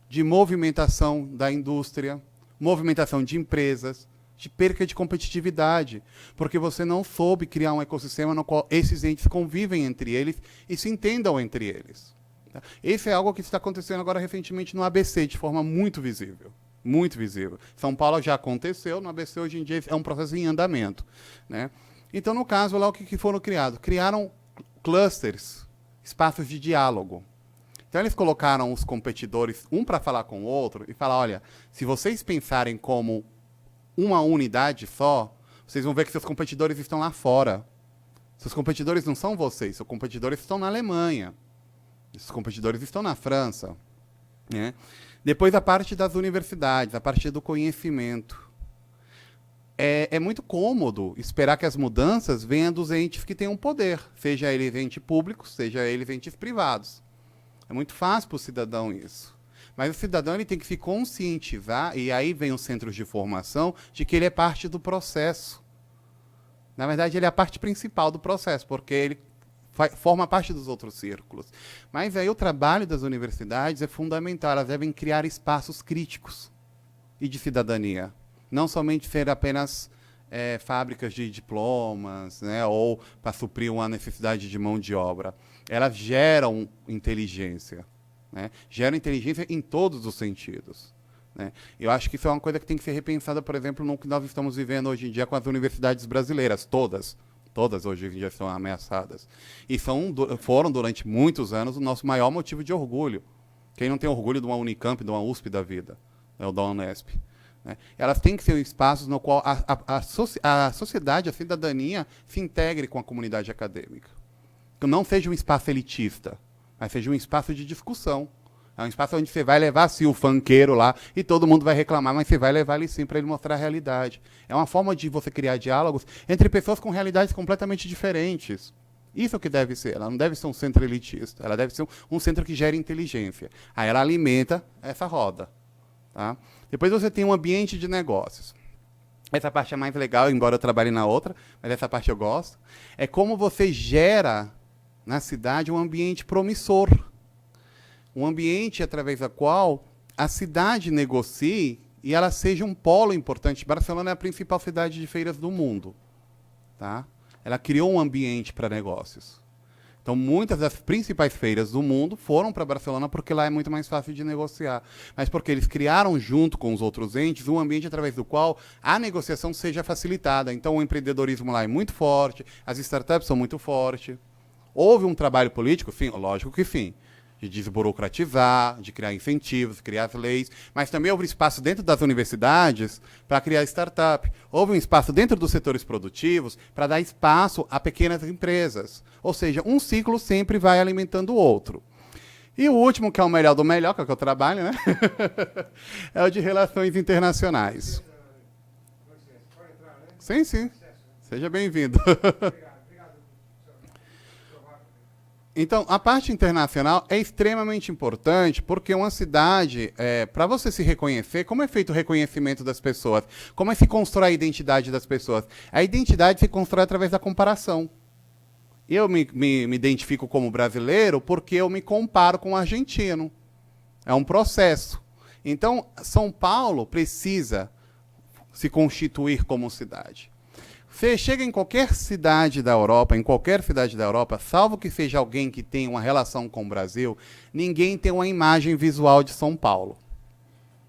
de movimentação da indústria, movimentação de empresas, de perca de competitividade, porque você não soube criar um ecossistema no qual esses entes convivem entre eles e se entendam entre eles. Tá? Esse é algo que está acontecendo agora recentemente no ABC, de forma muito visível. Muito visível. São Paulo já aconteceu, no ABC hoje em dia é um processo em andamento. Né? Então, no caso, lá o que foram criados? Criaram clusters, espaços de diálogo. Então, eles colocaram os competidores, um para falar com o outro, e falar, olha, se vocês pensarem como uma unidade só, vocês vão ver que seus competidores estão lá fora. Seus competidores não são vocês, seus competidores estão na Alemanha. Seus competidores estão na França. Né? Depois, a parte das universidades, a parte do conhecimento. é muito cômodo esperar que as mudanças venham dos entes que têm um poder, seja eles entes públicos, seja eles entes privados. É muito fácil para o cidadão isso. Mas o cidadão ele tem que se conscientizar, e aí vem os centros de formação, de que ele é parte do processo. Na verdade, ele é a parte principal do processo, porque ele forma parte dos outros círculos. Mas aí o trabalho das universidades é fundamental, elas devem criar espaços críticos e de cidadania. Não somente ser apenas fábricas de diplomas, né, ou para suprir uma necessidade de mão de obra. Elas geram inteligência. Né? Geram inteligência em todos os sentidos. Né? Eu acho que isso é uma coisa que tem que ser repensada, por exemplo, no que nós estamos vivendo hoje em dia com as universidades brasileiras, todas. Todas hoje em dia estão ameaçadas. E foram, durante muitos anos, o nosso maior motivo de orgulho. Quem não tem orgulho de uma Unicamp, de uma USP da vida, ou da Unesp? Né? Elas têm que ser espaços no qual a sociedade, a cidadania, se integre com a comunidade acadêmica. Que não seja um espaço elitista, mas seja um espaço de discussão. É um espaço onde você vai levar, sim, o funkeiro lá, e todo mundo vai reclamar, mas você vai levar ele, sim, para ele mostrar a realidade. É uma forma de você criar diálogos entre pessoas com realidades completamente diferentes. Isso é o que deve ser. Ela não deve ser um centro elitista. Ela deve ser um centro que gere inteligência. Aí ela alimenta essa roda. Tá? Depois você tem um ambiente de negócios. Essa parte é mais legal, embora eu trabalhe na outra, mas essa parte eu gosto. É como você gera na cidade um ambiente promissor. Um ambiente através do qual a cidade negocie e ela seja um polo importante. Barcelona é a principal cidade de feiras do mundo. Tá? Ela criou um ambiente para negócios. Então, muitas das principais feiras do mundo foram para Barcelona porque lá é muito mais fácil de negociar. Mas porque eles criaram, junto com os outros entes, um ambiente através do qual a negociação seja facilitada. Então, o empreendedorismo lá é muito forte, as startups são muito fortes. Houve um trabalho político? Sim, lógico que sim. De desburocratizar, de criar incentivos, criar as leis, mas também houve espaço dentro das universidades para criar startup. Houve um espaço dentro dos setores produtivos para dar espaço a pequenas empresas. Ou seja, um ciclo sempre vai alimentando o outro. E o último, que é o melhor do melhor, que é o que eu trabalho, né? É o de relações internacionais. Sim, sim. Seja bem-vindo. Então, a parte internacional é extremamente importante porque uma cidade, para você se reconhecer, como é feito o reconhecimento das pessoas? Como é que se constrói a identidade das pessoas? A identidade se constrói através da comparação. Eu me identifico como brasileiro porque eu me comparo com o argentino. É um processo. Então, São Paulo precisa se constituir como cidade. Você chega em qualquer cidade da Europa, salvo que seja alguém que tenha uma relação com o Brasil, ninguém tem uma imagem visual de São Paulo.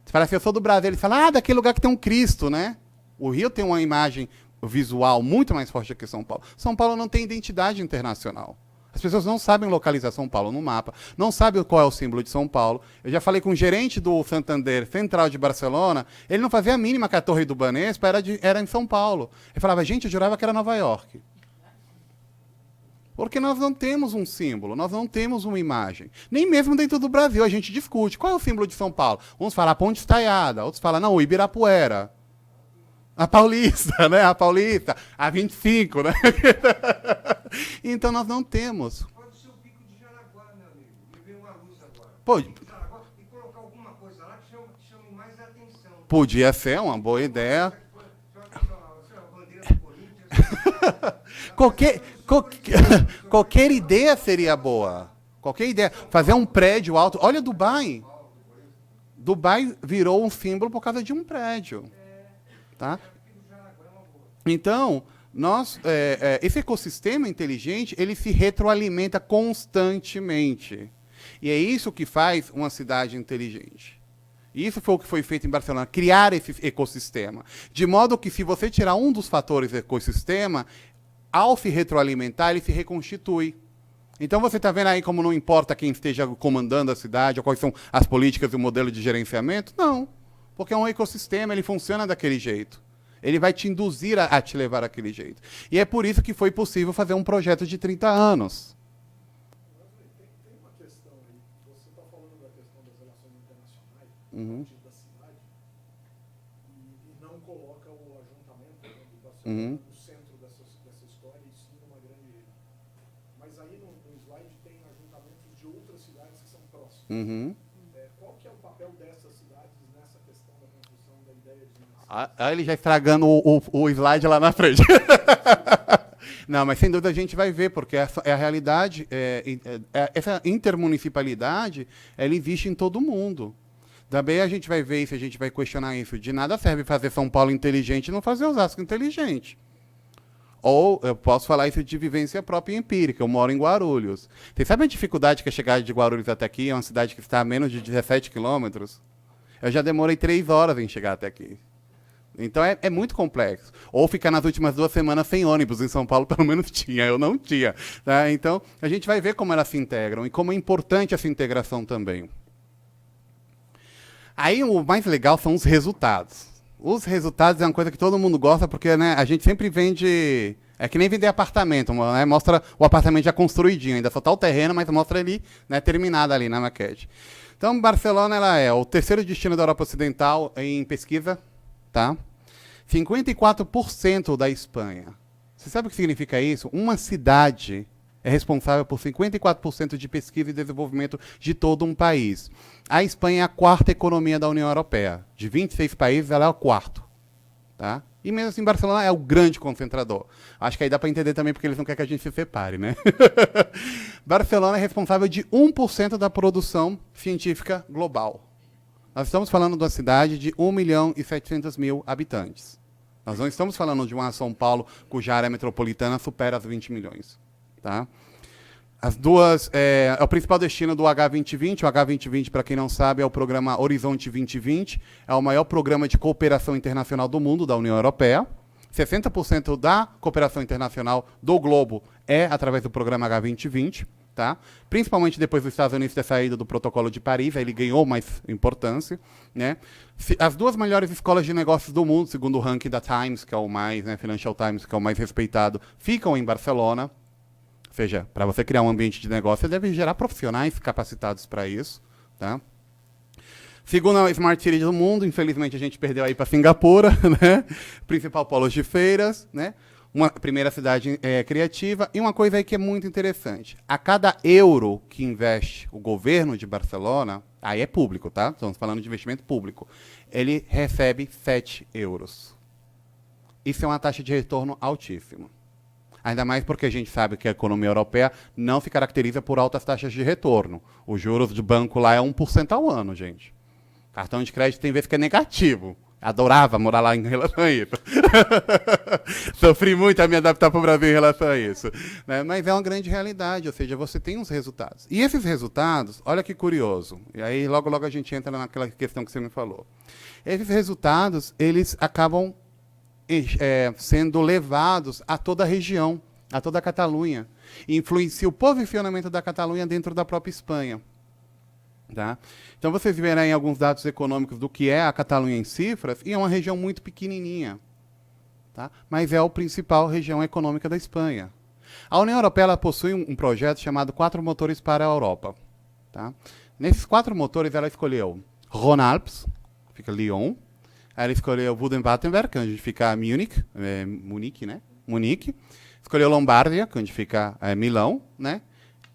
Você fala assim, eu sou do Brasil, ele fala, daquele lugar que tem um Cristo, né? O Rio tem uma imagem visual muito mais forte que São Paulo. São Paulo não tem identidade internacional. As pessoas não sabem localizar São Paulo no mapa, não sabem qual é o símbolo de São Paulo. Eu já falei com o gerente do Santander Central de Barcelona, ele não fazia a mínima que a Torre do Banespa era em São Paulo. Ele falava, gente, eu jurava que era Nova York. Porque nós não temos um símbolo, nós não temos uma imagem. Nem mesmo dentro do Brasil a gente discute. Qual é o símbolo de São Paulo? Uns falam a Ponte Estaiada, outros falam, não, o Ibirapuera. A Paulista, né? A Paulista, a 25, né? Então nós não temos. Pode ser o Pico de Jaraguá, meu amigo. Me veio uma luz agora. Pode. E colocar alguma coisa lá que chame mais atenção. Podia ser uma boa ideia. Bandeira do Corinthians. Qualquer ideia seria boa. Qualquer ideia. Fazer um prédio alto. Olha Dubai. Dubai virou um símbolo por causa de um prédio. Tá? Então, esse ecossistema inteligente, ele se retroalimenta constantemente. E é isso que faz uma cidade inteligente. E isso foi o que foi feito em Barcelona, criar esse ecossistema. De modo que, se você tirar um dos fatores do ecossistema, ao se retroalimentar, ele se reconstitui. Então, você está vendo aí como não importa quem esteja comandando a cidade, ou quais são as políticas e o modelo de gerenciamento? Não. Porque é um ecossistema, ele funciona daquele jeito. Ele vai te induzir a te levar daquele jeito. E é por isso que foi possível fazer um projeto de 30 anos. Tem uma questão aí. Você está falando da questão das relações internacionais, da cidade, e não coloca o ajuntamento Uhum. no centro dessa história e sim numa grande... Mas aí no slide tem ajuntamentos de outras cidades que são próximas. Uhum. Qual que é o papel dessas cidades nessa questão da construção da ideia de uma cidade? Aí ele já estragando o slide lá na frente. Não, mas sem dúvida a gente vai ver, porque essa é a realidade. Essa intermunicipalidade, ela existe em todo mundo. Também a gente vai ver isso, a gente vai questionar isso. De nada serve fazer São Paulo inteligente e não fazer Osasco inteligente. Ou eu posso falar isso de vivência própria e empírica. Eu moro em Guarulhos. Vocês sabem a dificuldade que é chegar de Guarulhos até aqui? É uma cidade que está a menos de 17 quilômetros. Eu já demorei 3 horas em chegar até aqui. Então é muito complexo. Ou ficar nas últimas 2 semanas sem ônibus. Em São Paulo, pelo menos, tinha. Eu não tinha. Tá? Então, a gente vai ver como elas se integram e como é importante essa integração também. Aí, o mais legal são os resultados. Os resultados é uma coisa que todo mundo gosta, porque, né, a gente sempre vende... É que nem vender apartamento, né? Mostra o apartamento já construidinho. Ainda só está o terreno, mas mostra ele, né, terminado ali na maquete. Então, Barcelona ela é o 3º destino da Europa Ocidental em pesquisa. Tá? 54% da Espanha. Você sabe o que significa isso? Uma cidade é responsável por 54% de pesquisa e desenvolvimento de todo um país. A Espanha é a 4ª economia da União Europeia. De 26 países, ela é o 4º. Tá? E mesmo assim, Barcelona é o grande concentrador. Acho que aí dá para entender também porque eles não querem que a gente se separe, né? Barcelona é responsável de 1% da produção científica global. Nós estamos falando de uma cidade de 1.700.000 habitantes. Nós não estamos falando de uma São Paulo cuja área metropolitana supera os 20 milhões. Tá? As duas, é o principal destino do H2020. O H2020, para quem não sabe, é o programa Horizonte 2020. É o maior programa de cooperação internacional do mundo, da União Europeia. 60% da cooperação internacional do globo é através do programa H2020. Tá? Principalmente depois dos Estados Unidos ter saído do Protocolo de Paris, aí ele ganhou mais importância. Né? As 2 melhores escolas de negócios do mundo, segundo o ranking da Times, que é o mais, né, Financial Times, que é o mais respeitado, ficam em Barcelona. Ou seja, para você criar um ambiente de negócio, você deve gerar profissionais capacitados para isso. Tá? Segunda Smart City do mundo, infelizmente a gente perdeu aí para Singapura, né? Principal polo de feiras, né? Uma primeira cidade criativa. E uma coisa aí que é muito interessante. A cada euro que investe o governo de Barcelona, aí é público, tá? Estamos falando de investimento público. Ele recebe 7 euros. Isso é uma taxa de retorno altíssima. Ainda mais porque a gente sabe que a economia europeia não se caracteriza por altas taxas de retorno. Os juros do banco lá é 1% ao ano, gente. Cartão de crédito tem vezes que é negativo. Adorava morar lá em relação a isso. Sofri muito a me adaptar para o Brasil em relação a isso. Né? Mas é uma grande realidade, ou seja, você tem uns resultados. E esses resultados, olha que curioso, e aí logo a gente entra naquela questão que você me falou. Esses resultados, eles acabam sendo levados a toda a região, a toda a Catalunha. E influencia o posicionamento da Catalunha dentro da própria Espanha. Tá? Então vocês verão aí alguns dados econômicos do que é a Catalunha em cifras, e é uma região muito pequenininha, tá? Mas é a principal região econômica da Espanha. A União Europeia ela possui um projeto chamado 4 motores para a Europa. Tá? Nesses 4 motores ela escolheu Rhône-Alpes, fica Lyon, ela escolheu Baden-Württemberg, onde fica Munique, né? Munique, escolheu Lombardia, onde fica Milão, né?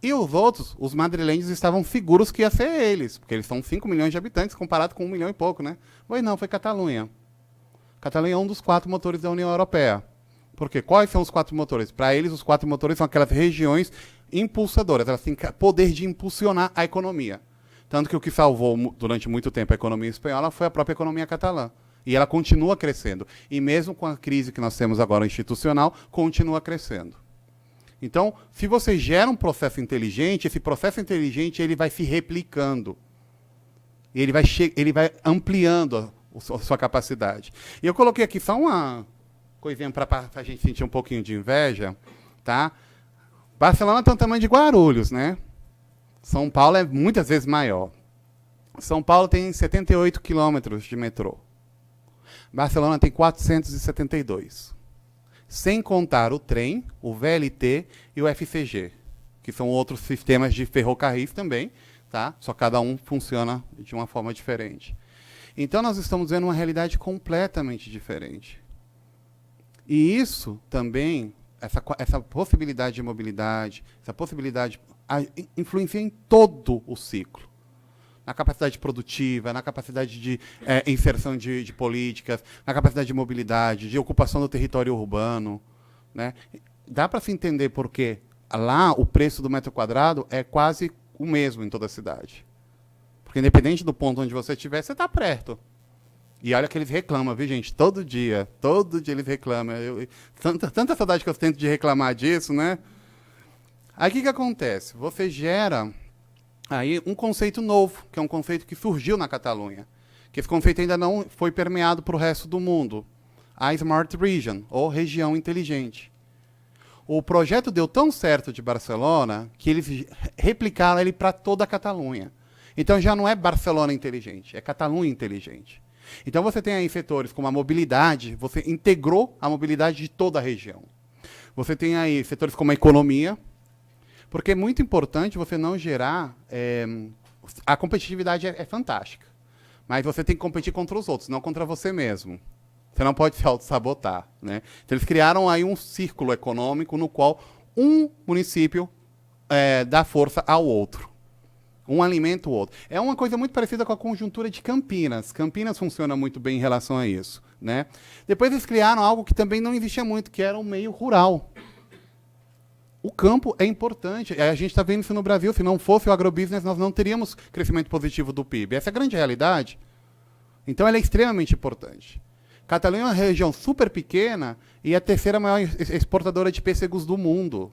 E os outros, os madrilenhos, estavam seguros que ia ser eles, porque eles são 5 milhões de habitantes, comparado com 1 milhão e pouco, né? Pois não, foi Catalunha. Catalunha é um dos 4 motores da União Europeia. Por quê? Quais são os 4 motores? Para eles, os 4 motores são aquelas regiões impulsadoras, elas têm poder de impulsionar a economia. Tanto que o que salvou durante muito tempo a economia espanhola foi a própria economia catalã. E ela continua crescendo. E mesmo com a crise que nós temos agora institucional, continua crescendo. Então, se você gera um processo inteligente, esse processo inteligente ele vai se replicando. Ele vai ampliando a sua capacidade. E eu coloquei aqui só uma coisinha para a gente sentir um pouquinho de inveja. Tá? Barcelona tem o tamanho de Guarulhos, né? São Paulo é muitas vezes maior. São Paulo tem 78 quilômetros de metrô. Barcelona tem 472. Sem contar o trem, o VLT e o FCG, que são outros sistemas de ferrocarris também, tá? Só cada um funciona de uma forma diferente. Então, nós estamos vendo uma realidade completamente diferente. E isso também, essa possibilidade de mobilidade, essa possibilidade influencia em todo o ciclo. Na capacidade produtiva, na capacidade de inserção de políticas, na capacidade de mobilidade, de ocupação do território urbano. Né? Dá para se entender por que lá o preço do metro quadrado é quase o mesmo em toda a cidade. Porque independente do ponto onde você estiver, você está perto. E olha que eles reclamam, viu, gente? Todo dia eles reclamam. Tanta saudade que eu tento de reclamar disso, né? Aí o que acontece? Você gera aí um conceito novo, que é um conceito que surgiu na Catalunha, que esse conceito ainda não foi permeado para o resto do mundo. A Smart Region, ou região inteligente. O projeto deu tão certo de Barcelona que eles replicaram ele para toda a Catalunha. Então já não é Barcelona inteligente, é Catalunha inteligente. Então você tem aí setores como a mobilidade, você integrou a mobilidade de toda a região. Você tem aí setores como a economia, porque é muito importante você não gerar... a competitividade é fantástica, mas você tem que competir contra os outros, não contra você mesmo. Você não pode se auto-sabotar. Né? Então eles criaram aí um círculo econômico no qual um município dá força ao outro. Um alimenta o outro. É uma coisa muito parecida com a conjuntura de Campinas. Campinas funciona muito bem em relação a isso. Né? Depois eles criaram algo que também não existia muito, que era o meio rural. O campo é importante. A gente está vendo isso no Brasil. Se não fosse o agrobusiness, nós não teríamos crescimento positivo do PIB. Essa é a grande realidade. Então, ela é extremamente importante. Catalunha é uma região super pequena e é a terceira maior exportadora de pêssegos do mundo.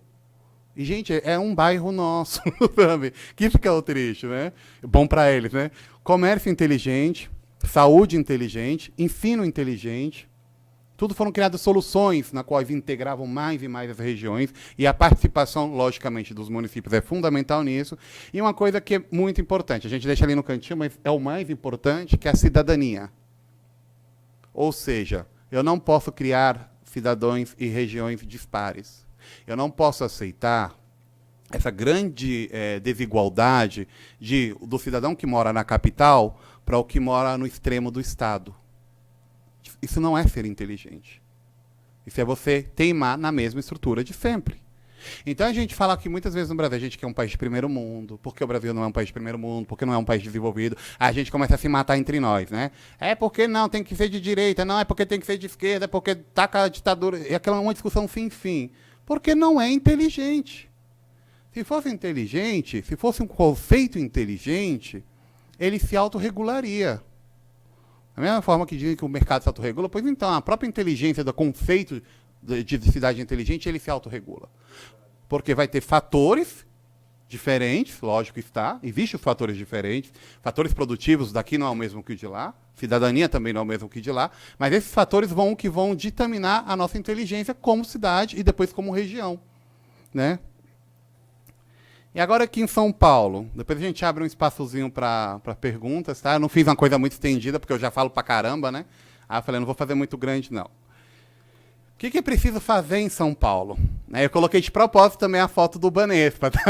E, gente, é um bairro nosso, sabe? Que fica o triste, né? Bom para eles, né? Comércio inteligente, saúde inteligente, ensino inteligente. Tudo foram criadas soluções na quais integravam mais e mais as regiões. E a participação, logicamente, dos municípios é fundamental nisso. E uma coisa que é muito importante, a gente deixa ali no cantinho, mas é o mais importante, que é a cidadania. Ou seja, eu não posso criar cidadãos e regiões dispares. Eu não posso aceitar essa grande desigualdade do cidadão que mora na capital para o que mora no extremo do Estado. Isso não é ser inteligente. Isso é você teimar na mesma estrutura de sempre. Então a gente fala que muitas vezes no Brasil a gente quer um país de primeiro mundo, porque o Brasil não é um país de primeiro mundo, porque não é um país desenvolvido, a gente começa a se matar entre nós, né? É porque não, tem que ser de direita, não, é porque tem que ser de esquerda, é porque taca a ditadura, é aquela uma discussão sem fim. Porque não é inteligente. Se fosse inteligente, se fosse um conceito inteligente, ele se autorregularia. Da mesma forma que dizem que o mercado se autorregula, pois então, a própria inteligência do conceito de cidade inteligente, ele se autorregula. Porque vai ter fatores diferentes, lógico que está, existem os fatores diferentes, fatores produtivos daqui não é o mesmo que o de lá, cidadania também não é o mesmo que o de lá, mas esses fatores vão ditaminar a nossa inteligência como cidade e depois como região. Né? E agora aqui em São Paulo, depois a gente abre um espaçozinho para perguntas, tá? Eu não fiz uma coisa muito estendida, porque eu já falo pra caramba, né? Aí eu falei, não vou fazer muito grande, não. O que é preciso fazer em São Paulo? Eu coloquei de propósito também a foto do Banespa. Tá?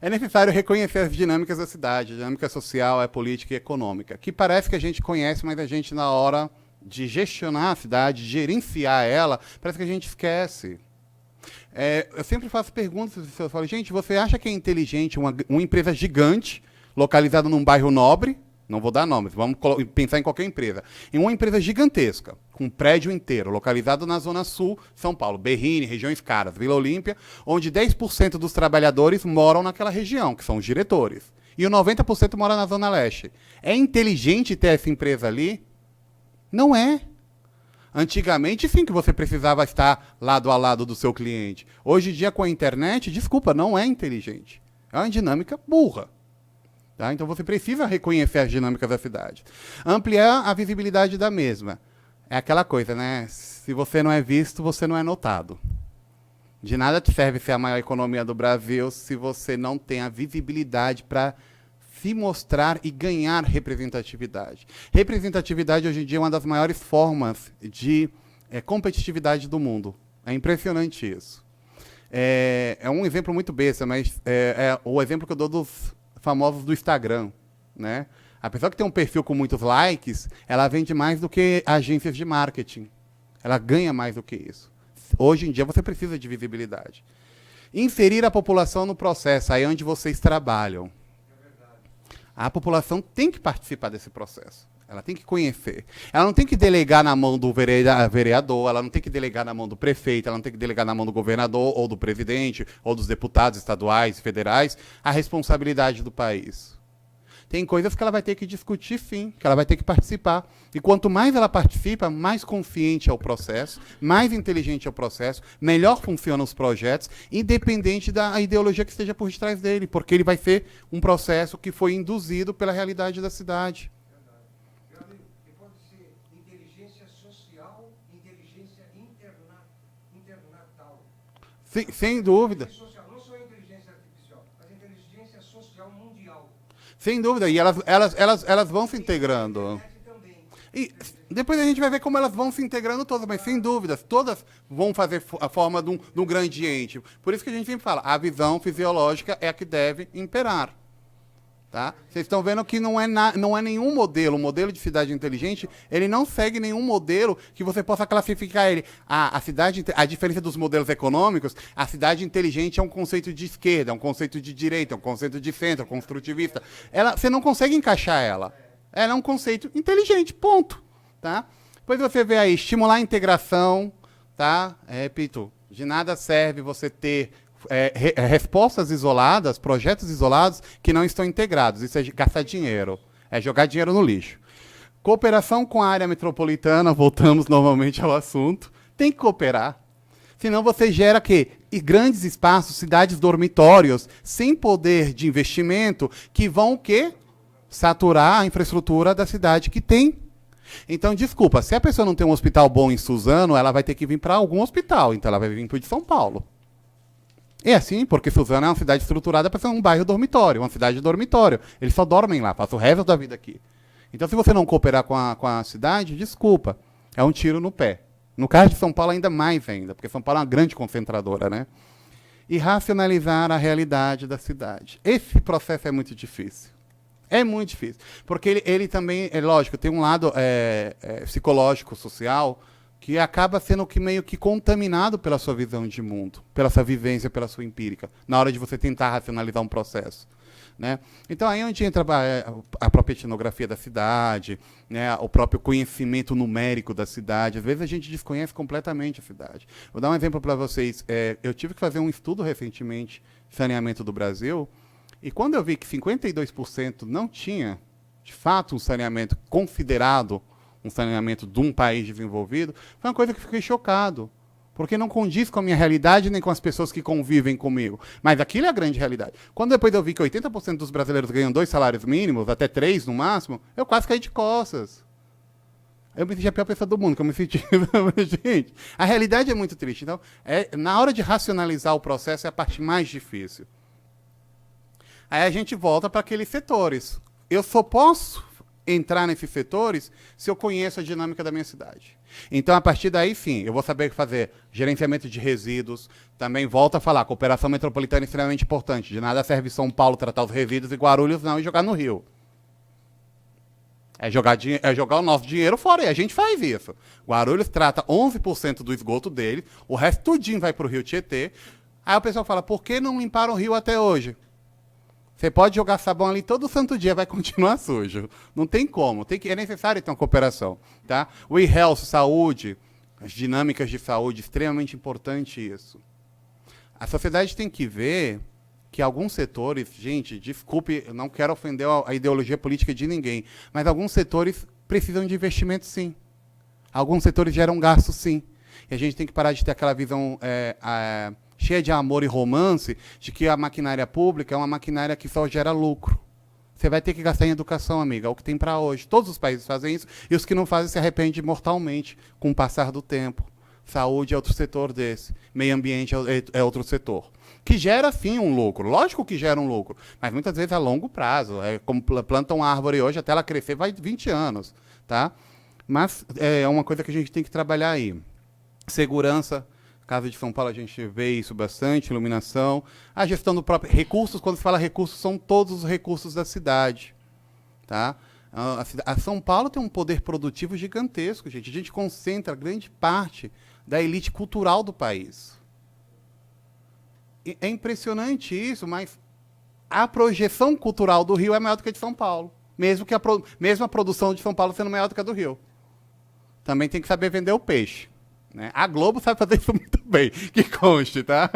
É necessário reconhecer as dinâmicas da cidade, a dinâmica social, a política e econômica, que parece que a gente conhece, mas a gente, na hora de gestionar a cidade, de gerenciar ela, parece que a gente esquece. Eu sempre faço perguntas, eu falo, gente, você acha que é inteligente uma empresa gigante, localizada num bairro nobre, não vou dar nomes, vamos pensar em qualquer empresa, em uma empresa gigantesca, com um prédio inteiro, localizado na Zona Sul, São Paulo, Berrini, regiões caras, Vila Olímpia, onde 10% dos trabalhadores moram naquela região, que são os diretores, e o 90% mora na Zona Leste. É inteligente ter essa empresa ali? Não é. Antigamente, sim, que você precisava estar lado a lado do seu cliente. Hoje em dia, com a internet, desculpa, não é inteligente. É uma dinâmica burra. Tá? Então, você precisa reconhecer as dinâmicas da cidade. Ampliar a visibilidade da mesma. É aquela coisa, né? Se você não é visto, você não é notado. De nada te serve ser a maior economia do Brasil se você não tem a visibilidade para se mostrar e ganhar representatividade. Representatividade, hoje em dia, é uma das maiores formas de competitividade do mundo. É impressionante isso. É um exemplo muito besta, mas é o exemplo que eu dou dos famosos do Instagram. Né? A pessoa que tem um perfil com muitos likes, ela vende mais do que agências de marketing. Ela ganha mais do que isso. Hoje em dia você precisa de visibilidade. Inserir a população no processo, aí onde vocês trabalham. A população tem que participar desse processo. Ela tem que conhecer. Ela não tem que delegar na mão do vereador, ela não tem que delegar na mão do prefeito, ela não tem que delegar na mão do governador, ou do presidente, ou dos deputados estaduais e federais, a responsabilidade do país. Tem coisas que ela vai ter que discutir, sim, que ela vai ter que participar. E quanto mais ela participa, mais consciente é o processo, mais inteligente é o processo, melhor funcionam os projetos, independente da ideologia que esteja por detrás dele, porque ele vai ser um processo que foi induzido pela realidade da cidade. Meu amigo, que pode ser inteligência social, inteligência internatal. Sem dúvida. Social, não só a inteligência artificial, mas a inteligência social mundial. Sem dúvida, e elas vão se integrando. E depois a gente vai ver como elas vão se integrando todas, mas sem dúvidas, todas vão fazer a forma de um gradiente. Por isso que a gente sempre fala, a visão fisiológica é a que deve imperar. Tá? Vocês estão vendo que não é nenhum modelo, o modelo de cidade inteligente, ele não segue nenhum modelo que você possa classificar ele. A diferença dos modelos econômicos, a cidade inteligente é um conceito de esquerda, é um conceito de direita, é um conceito de centro, construtivista. Você não consegue encaixar ela. Ela é um conceito inteligente, ponto. Tá? Depois você vê aí, estimular a integração, tá? Repito, de nada serve você ter respostas isoladas, projetos isolados que não estão integrados. Isso é gastar dinheiro, é jogar dinheiro no lixo. Cooperação com a área metropolitana, voltamos novamente ao assunto, tem que cooperar. Senão você gera e grandes espaços, cidades dormitórios, sem poder de investimento, que vão saturar a infraestrutura da cidade que tem. Então, desculpa, se a pessoa não tem um hospital bom em Suzano, ela vai ter que vir para algum hospital, então ela vai vir para o de São Paulo. É assim, porque Suzano é uma cidade estruturada para ser um bairro dormitório, uma cidade de dormitório. Eles só dormem lá, passam o resto da vida aqui. Então, se você não cooperar com a cidade, desculpa, é um tiro no pé. No caso de São Paulo, ainda mais ainda, porque São Paulo é uma grande concentradora, né? E racionalizar a realidade da cidade. Esse processo é muito difícil. É muito difícil. Porque ele também, lógico, tem um lado psicológico, social, que acaba sendo meio que contaminado pela sua visão de mundo, pela sua vivência, pela sua empírica, na hora de você tentar racionalizar um processo. Né? Então, aí é onde entra a própria etnografia da cidade, né? O próprio conhecimento numérico da cidade. Às vezes a gente desconhece completamente a cidade. Vou dar um exemplo para vocês. Eu tive que fazer um estudo recentemente, saneamento do Brasil, e quando eu vi que 52% não tinha, de fato, um saneamento considerado um saneamento de um país desenvolvido, foi uma coisa que fiquei chocado, porque não condiz com a minha realidade nem com as pessoas que convivem comigo. Mas aquilo é a grande realidade. Quando depois eu vi que 80% dos brasileiros ganham 2 salários mínimos, até 3 no máximo, eu quase caí de costas. Eu me senti a pior pessoa do mundo, que eu me senti... Gente, a realidade é muito triste. Então, na hora de racionalizar o processo é a parte mais difícil. Aí a gente volta para aqueles setores. Eu só posso entrar nesses setores se eu conheço a dinâmica da minha cidade. Então, a partir daí, sim, eu vou saber fazer gerenciamento de resíduos. Também volto a falar, cooperação metropolitana é extremamente importante. De nada serve São Paulo tratar os resíduos e Guarulhos não e jogar no Rio. É jogar o nosso dinheiro fora, e a gente faz isso. Guarulhos trata 11% do esgoto dele, o resto tudinho vai para o Rio Tietê. Aí o pessoal fala, por que não limparam o rio até hoje? Você pode jogar sabão ali todo santo dia, vai continuar sujo. Não tem como. É necessário ter uma cooperação. Tá? O e-health, saúde, as dinâmicas de saúde, extremamente importante isso. A sociedade tem que ver que alguns setores, gente, desculpe, eu não quero ofender a ideologia política de ninguém, mas alguns setores precisam de investimento, sim. Alguns setores geram gasto, sim. E a gente tem que parar de ter aquela visão cheia de amor e romance, de que a maquinária pública é uma maquinária que só gera lucro. Você vai ter que gastar em educação, amiga, é o que tem para hoje. Todos os países fazem isso, e os que não fazem se arrependem mortalmente com o passar do tempo. Saúde é outro setor desse, meio ambiente é outro setor. Que gera, sim, um lucro. Lógico que gera um lucro, mas muitas vezes a longo prazo. É como plantam uma árvore hoje, até ela crescer, vai 20 anos. Tá? Mas é uma coisa que a gente tem que trabalhar aí. Segurança. Caso de São Paulo, a gente vê isso bastante, iluminação. A gestão do próprio... Recursos, quando se fala recursos, são todos os recursos da cidade. Tá? A São Paulo tem um poder produtivo gigantesco, gente. A gente concentra grande parte da elite cultural do país. É impressionante isso, mas a projeção cultural do Rio é maior do que a de São Paulo. Mesmo a produção de São Paulo sendo maior do que a do Rio. Também tem que saber vender o peixe. Né? A Globo sabe fazer isso muito bem, que conste, tá?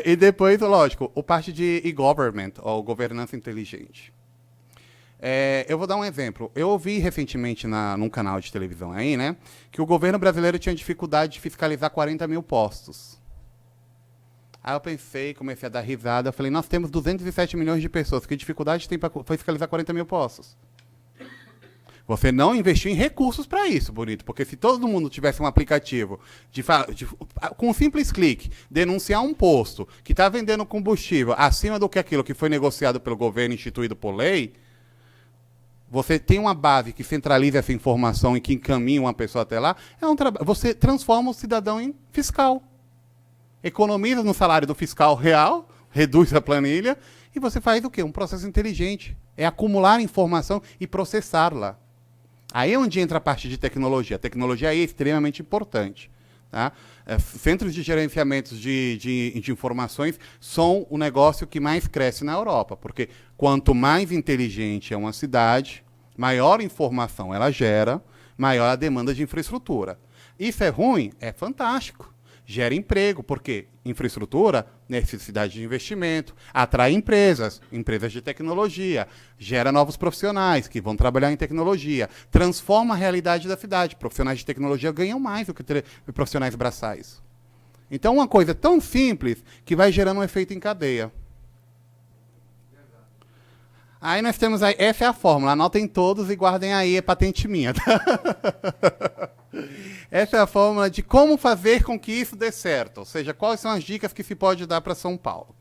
E depois, lógico, o parte de e-government, ou governança inteligente. Eu vou dar um exemplo. Eu ouvi recentemente num canal de televisão aí, né, que o governo brasileiro tinha dificuldade de fiscalizar 40 mil postos. Aí eu pensei, comecei a dar risada, eu falei, nós temos 207 milhões de pessoas, que dificuldade tem para fiscalizar 40 mil postos? Você não investiu em recursos para isso, bonito, porque se todo mundo tivesse um aplicativo com um simples clique, denunciar um posto que está vendendo combustível acima do que aquilo que foi negociado pelo governo, instituído por lei, você tem uma base que centraliza essa informação e que encaminha uma pessoa até lá, você transforma o cidadão em fiscal. Economiza no salário do fiscal real, reduz a planilha, e você faz o quê? Um processo inteligente. É acumular informação e processá-la. Aí é onde entra a parte de tecnologia. A tecnologia é extremamente importante. Tá? Centros de gerenciamento de informações são o negócio que mais cresce na Europa, porque quanto mais inteligente é uma cidade, maior informação ela gera, maior a demanda de infraestrutura. Isso é ruim? É fantástico. Gera emprego, porque infraestrutura, necessidade de investimento, atrai empresas de tecnologia, gera novos profissionais que vão trabalhar em tecnologia, transforma a realidade da cidade. Profissionais de tecnologia ganham mais do que profissionais braçais. Então, uma coisa tão simples que vai gerando um efeito em cadeia. Aí nós temos aí, essa é a fórmula, anotem todos e guardem aí, é patente minha. Tá? Essa é a fórmula de como fazer com que isso dê certo, ou seja, quais são as dicas que se pode dar para São Paulo.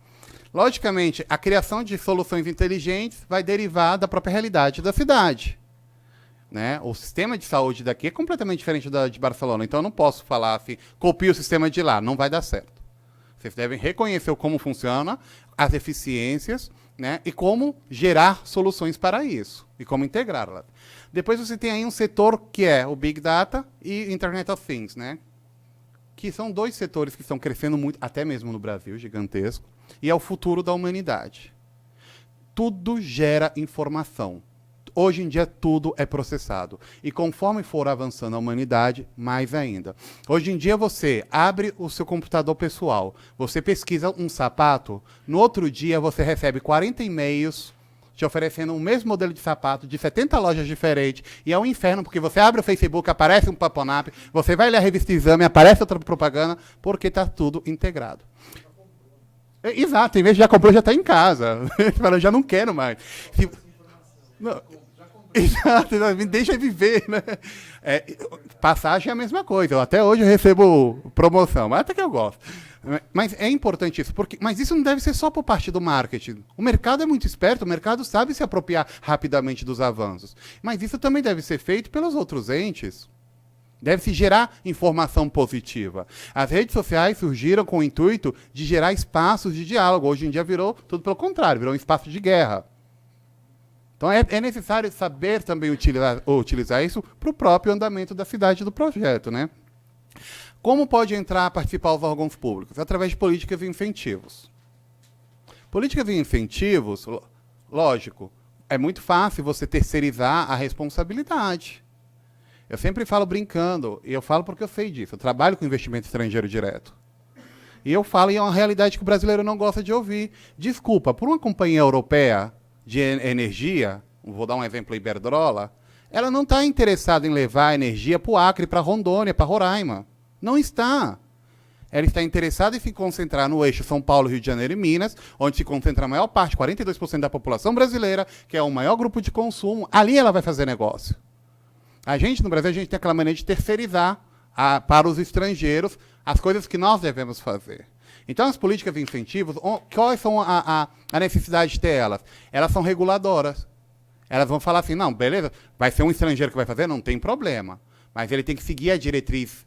Logicamente, a criação de soluções inteligentes vai derivar da própria realidade da cidade. Né? O sistema de saúde daqui é completamente diferente da de Barcelona, então eu não posso falar assim, copie o sistema de lá, não vai dar certo. Vocês devem reconhecer como funciona, as eficiências, né, e como gerar soluções para isso, e como integrá-las. Depois você tem aí um setor que é o Big Data e Internet of Things, né, que são dois setores que estão crescendo muito, até mesmo no Brasil, gigantesco, e é o futuro da humanidade. Tudo gera informação. Hoje em dia, tudo é processado. E conforme for avançando a humanidade, mais ainda. Hoje em dia, você abre o seu computador pessoal, você pesquisa um sapato, no outro dia você recebe 40 e-mails te oferecendo o mesmo modelo de sapato de 70 lojas diferentes. E é um inferno, porque você abre o Facebook, aparece um paponap, você vai ler a revista Exame, aparece outra propaganda, porque está tudo integrado. Exato, em vez de já comprou, já está em casa. Eu já não quero mais. Não. Exato, me deixa viver, né? Passagem é a mesma coisa. Até hoje eu recebo promoção, mas até que eu gosto. Mas é importante isso, mas isso não deve ser só por parte do marketing. O mercado é muito esperto, o mercado sabe se apropriar rapidamente dos avanços. Mas isso também deve ser feito pelos outros entes. Deve-se gerar informação positiva. As redes sociais surgiram com o intuito de gerar espaços de diálogo. Hoje em dia virou tudo pelo contrário, virou um espaço de guerra. Então é necessário saber também utilizar isso para o próprio andamento da cidade do projeto. Né? Como pode entrar a participar os órgãos públicos? Através de políticas e incentivos. Políticas e incentivos, lógico, é muito fácil você terceirizar a responsabilidade. Eu sempre falo brincando, e eu falo porque eu sei disso. Eu trabalho com investimento estrangeiro direto. E eu falo, e é uma realidade que o brasileiro não gosta de ouvir. Desculpa, por uma companhia europeia de energia, vou dar um exemplo, a Iberdrola, ela não está interessada em levar a energia para o Acre, para Rondônia, para Roraima. Não está. Ela está interessada em se concentrar no eixo São Paulo, Rio de Janeiro e Minas, onde se concentra a maior parte, 42% da população brasileira, que é o maior grupo de consumo. Ali ela vai fazer negócio. A gente, no Brasil, a gente tem aquela maneira de terceirizar para os estrangeiros as coisas que nós devemos fazer. Então, as políticas de incentivos, quais são a necessidade de ter elas? Elas são reguladoras. Elas vão falar assim, não, beleza, vai ser um estrangeiro que vai fazer, não tem problema. Mas ele tem que seguir a diretriz.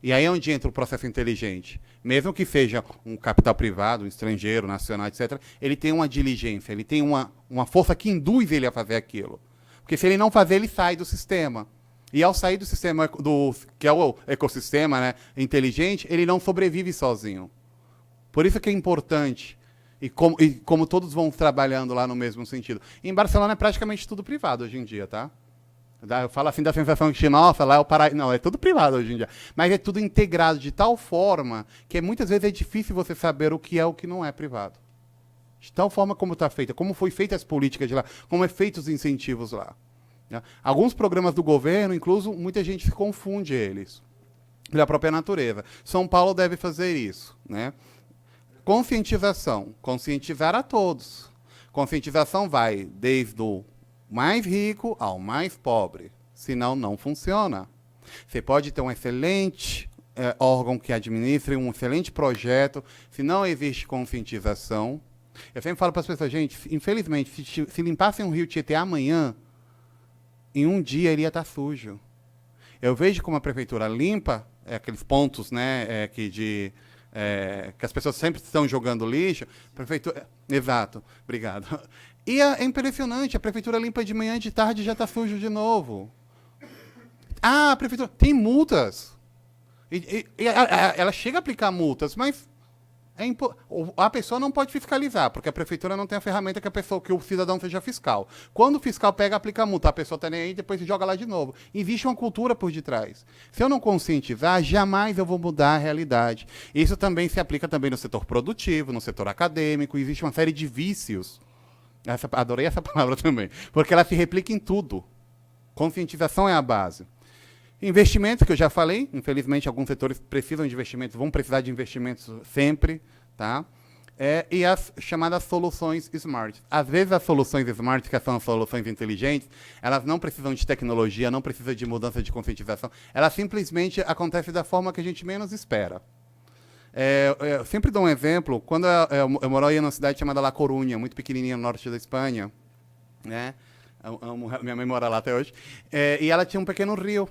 E aí é onde entra o processo inteligente. Mesmo que seja um capital privado, um estrangeiro, nacional, etc., ele tem uma diligência, ele tem uma força que induz ele a fazer aquilo. Porque se ele não fazer, ele sai do sistema. E ao sair do sistema, que é o ecossistema, né, inteligente, ele não sobrevive sozinho. Por isso que é importante, e como todos vão trabalhando lá no mesmo sentido. Em Barcelona é praticamente tudo privado hoje em dia, tá? Eu falo assim da sensação de, nossa, lá é o paraíso. Não, é tudo privado hoje em dia. Mas é tudo integrado de tal forma que muitas vezes é difícil você saber o que é o que não é privado. De tal forma como está feita, como foi feita as políticas de lá, como é feito os incentivos lá. Né? Alguns programas do governo, incluso, muita gente se confunde eles. Pela própria natureza. São Paulo deve fazer isso. Né? Conscientização. Conscientizar a todos. Conscientização vai desde o mais rico ao mais pobre. Senão, não funciona. Você pode ter um excelente órgão que administre um excelente projeto. Se não existe conscientização... Eu sempre falo para as pessoas, gente, infelizmente, se limpassem o Rio Tietê amanhã, em um dia ele ia estar sujo. Eu vejo como a prefeitura limpa aqueles pontos, né, que as pessoas sempre estão jogando lixo. Prefeitura, exato, obrigado. E é impressionante, a prefeitura limpa de manhã e de tarde já está sujo de novo. Ah, a prefeitura tem multas. Ela chega a aplicar multas, mas a pessoa não pode fiscalizar, porque a prefeitura não tem a ferramenta que o cidadão seja fiscal. Quando o fiscal pega, aplica a multa, a pessoa está nem aí, depois joga lá de novo. Existe uma cultura por detrás. Se eu não conscientizar, jamais eu vou mudar a realidade. Isso também se aplica também no setor produtivo, no setor acadêmico, existe uma série de vícios. Adorei essa palavra também, porque ela se replica em tudo. Conscientização é a base. Investimentos, que eu já falei, infelizmente alguns setores precisam de investimentos, vão precisar de investimentos sempre, tá? E as chamadas soluções smart. Às vezes as soluções smart, que são as soluções inteligentes, elas não precisam de tecnologia, não precisam de mudança de conscientização, elas simplesmente acontecem da forma que a gente menos espera. Eu sempre dou um exemplo, quando eu morava numa cidade chamada La Coruña, muito pequenininha no norte da Espanha, né? Minha mãe mora lá até hoje, e ela tinha um pequeno rio,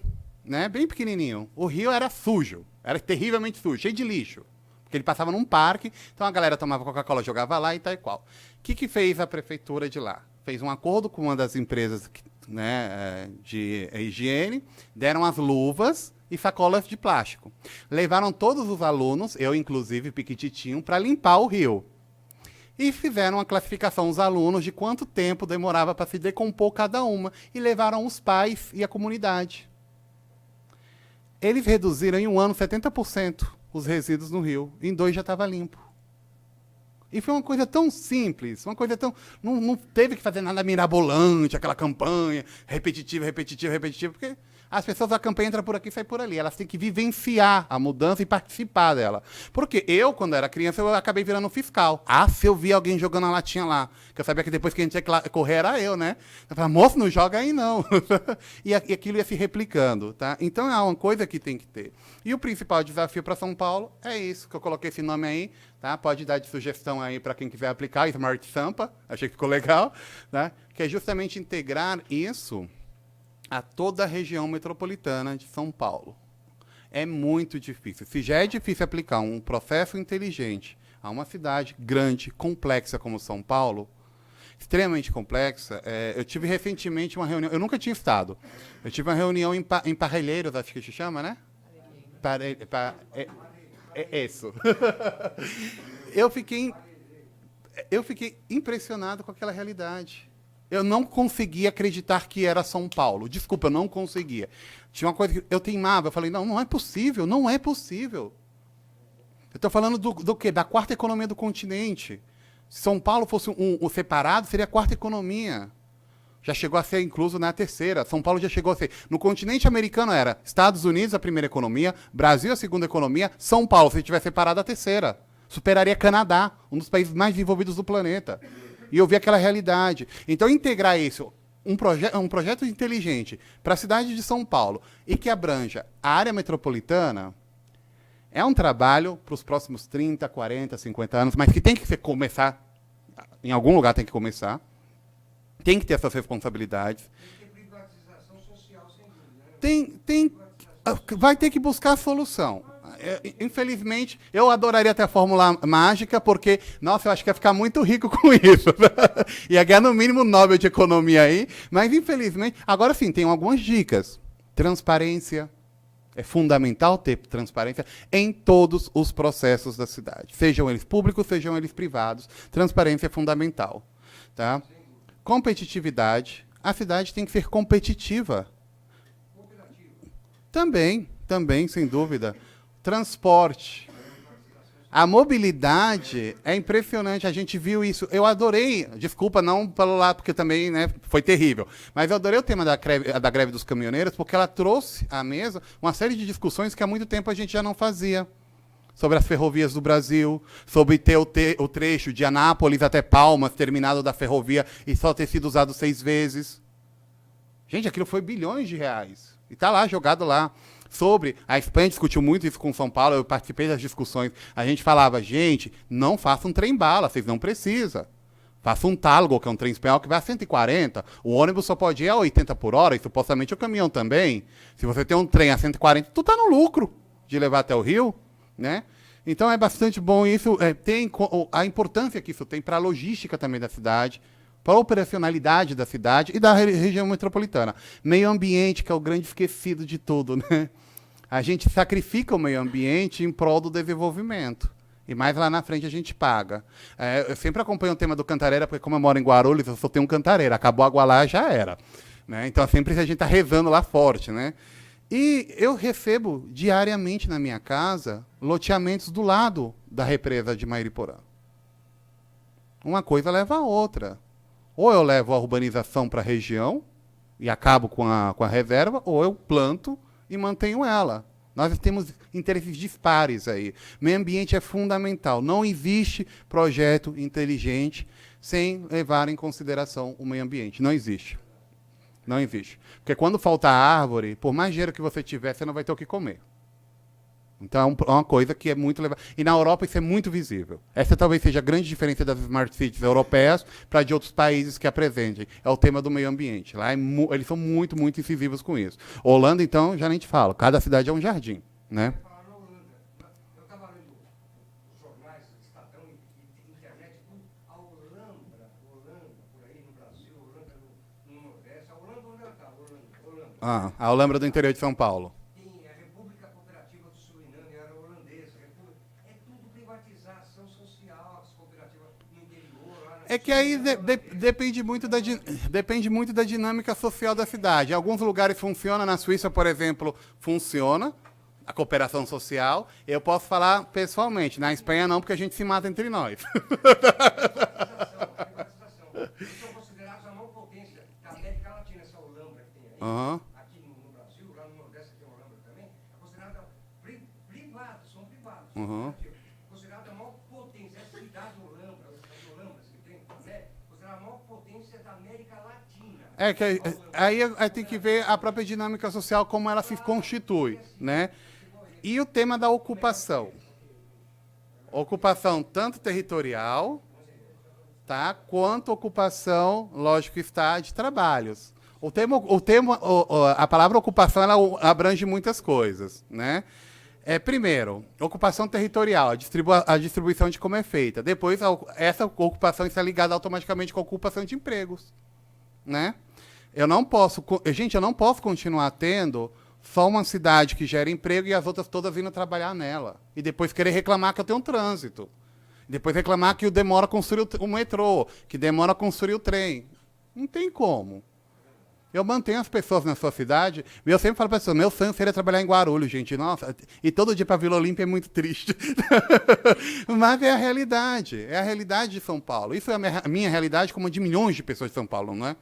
né, bem pequenininho. O rio era sujo, era terrivelmente sujo, cheio de lixo, porque ele passava num parque, então a galera tomava Coca-Cola, jogava lá e tal e qual. O que fez a prefeitura de lá? Fez um acordo com uma das empresas, né, de higiene, deram as luvas e sacolas de plástico. Levaram todos os alunos, eu inclusive, piquititinho, para limpar o rio. E fizeram uma classificação os alunos de quanto tempo demorava para se decompor cada uma, e levaram os pais e a comunidade. Eles reduziram em um ano 70% os resíduos no rio. Em 2 já estava limpo. E foi uma coisa tão simples, uma coisa tão... Não teve que fazer nada mirabolante, aquela campanha repetitiva, porque as pessoas da campanha entram por aqui e saem por ali. Elas têm que vivenciar a mudança e participar dela. Porque eu, quando era criança, eu acabei virando fiscal. Se eu vi alguém jogando a latinha lá, que eu sabia que depois que a gente tinha que correr era eu, né? Eu falava, moço, não joga aí não. E aquilo ia se replicando, tá? Então é uma coisa que tem que ter. E o principal desafio para São Paulo é isso, que eu coloquei esse nome aí, tá? Pode dar de sugestão aí para quem quiser aplicar, Smart Sampa, achei que ficou legal, tá? Que é justamente integrar isso a toda a região metropolitana de São Paulo. É muito difícil. Se já é difícil aplicar um processo inteligente a uma cidade grande, complexa como São Paulo, extremamente complexa, eu tive recentemente uma reunião, eu nunca tinha estado, eu tive uma reunião em Parelheiros, acho que se chama, né? Isso. Eu fiquei impressionado com aquela realidade. Eu não conseguia acreditar que era São Paulo. Desculpa, eu não conseguia. Tinha uma coisa que eu teimava. Eu falei, não é possível, não é possível. Eu estou falando do quê? Da quarta economia do continente. Se São Paulo fosse um separado, seria a quarta economia. Já chegou a ser incluso na terceira. São Paulo já chegou a ser. No continente americano era Estados Unidos a primeira economia, Brasil a segunda economia, São Paulo, se tivesse separado, a terceira. Superaria Canadá, um dos países mais desenvolvidos do planeta. E eu vi aquela realidade. Então, integrar isso, um projeto inteligente para a cidade de São Paulo e que abranja a área metropolitana, é um trabalho para os próximos 30, 40, 50 anos, mas que tem que começar, em algum lugar tem que começar, tem que ter essas responsabilidades. Tem que ter privatização social, sem dúvida. Vai ter que buscar a solução. Infelizmente, eu adoraria ter a fórmula mágica, porque, nossa, eu acho que ia ficar muito rico com isso. Ia ganhar no mínimo Nobel de Economia aí, mas infelizmente... Agora sim, tem algumas dicas. Transparência. É fundamental ter transparência em todos os processos da cidade. Sejam eles públicos, sejam eles privados. Transparência é fundamental. Tá? Competitividade. A cidade tem que ser competitiva. Também, sem dúvida. Transporte. A mobilidade é impressionante, a gente viu isso. Eu adorei, desculpa, não pelo lado, porque também, né, foi terrível, mas eu adorei o tema da greve dos caminhoneiros, porque ela trouxe à mesa uma série de discussões que há muito tempo a gente já não fazia. Sobre as ferrovias do Brasil, sobre ter o trecho de Anápolis até Palmas, terminado da ferrovia, e só ter sido usado 6 vezes. Gente, aquilo foi bilhões de reais. E está lá, jogado lá. Sobre, a Espanha discutiu muito isso com São Paulo, eu participei das discussões. A gente falava, gente, não faça um trem-bala, vocês não precisam. Faça um Talgo, que é um trem espanhol que vai a 140. O ônibus só pode ir a 80 por hora, e supostamente o caminhão também. Se você tem um trem a 140, tu está no lucro de levar até o Rio, né? Então é bastante bom isso, tem a importância que isso tem para a logística também da cidade, para a operacionalidade da cidade e da região metropolitana. Meio ambiente, que é o grande esquecido de tudo, né? A gente sacrifica o meio ambiente em prol do desenvolvimento. E mais lá na frente a gente paga. Eu sempre acompanho o tema do Cantareira, porque como eu moro em Guarulhos, eu só tenho um Cantareira. Acabou a água lá, já era. Né? Então sempre a gente está rezando lá forte, né? E eu recebo diariamente na minha casa loteamentos do lado da represa de Mairiporã. Uma coisa leva a outra. Ou eu levo a urbanização para a região e acabo com a reserva, ou eu planto e mantenho ela. Nós temos interesses dispares aí. Meio ambiente é fundamental. Não existe projeto inteligente sem levar em consideração o meio ambiente. Não existe. Não existe. Porque quando falta árvore, por mais dinheiro que você tiver, você não vai ter o que comer. Então é uma coisa que é muito levada. E na Europa isso é muito visível. Essa talvez seja a grande diferença das smart cities europeias para de outros países que apresentem. É o tema do meio ambiente. Lá eles são muito, muito incisivos com isso. Holanda, então, já nem te falo. Cada cidade é um jardim, né? Eu estava lendo os jornais, Estadão e internet, a Holanda, por aí no Brasil, Holanda no Nordeste. A Holanda, onde ela está? Holanda. A Holanda do interior de São Paulo. Tem a República Cooperativa do Suriname, era holandesa. É tudo privatização social, as cooperativas no interior. Lá na É que aí depende muito da dinâmica social da cidade. Em alguns lugares funciona, na Suíça, por exemplo, funciona a cooperação social. Eu posso falar pessoalmente, na Espanha não, porque a gente se mata entre nós. privatização. Eles são considerados a maior potência da América Latina, essa Holanda que tem aí. Aham. Aqui no Brasil, lá no Nordeste tem Holanda também, é considerada privada, são privados. Uhum. Considerada a maior potência, essa cidade Holanda, as Holandas que tem, né? Considerada a maior potência da América Latina. É que aí tem que ver a própria dinâmica social, como ela se constitui, né? E o tema da ocupação. Ocupação tanto territorial, tá, quanto ocupação, lógico está, de trabalhos. A palavra ocupação, ela abrange muitas coisas, né? Primeiro, ocupação territorial, a distribuição de como é feita. Depois, essa ocupação está ligada automaticamente com a ocupação de empregos, né? Eu não posso continuar tendo só uma cidade que gera emprego e as outras todas vindo trabalhar nela. E depois querer reclamar que eu tenho um trânsito. Depois reclamar que demora a construir o metrô, que demora a construir o trem. Não tem como. Eu mantenho as pessoas na sua cidade, e eu sempre falo para as pessoas, meu sonho seria trabalhar em Guarulhos, gente. Nossa, e todo dia para Vila Olímpia é muito triste. Mas é a realidade de São Paulo. Isso é a minha realidade, como a de milhões de pessoas de São Paulo, não é?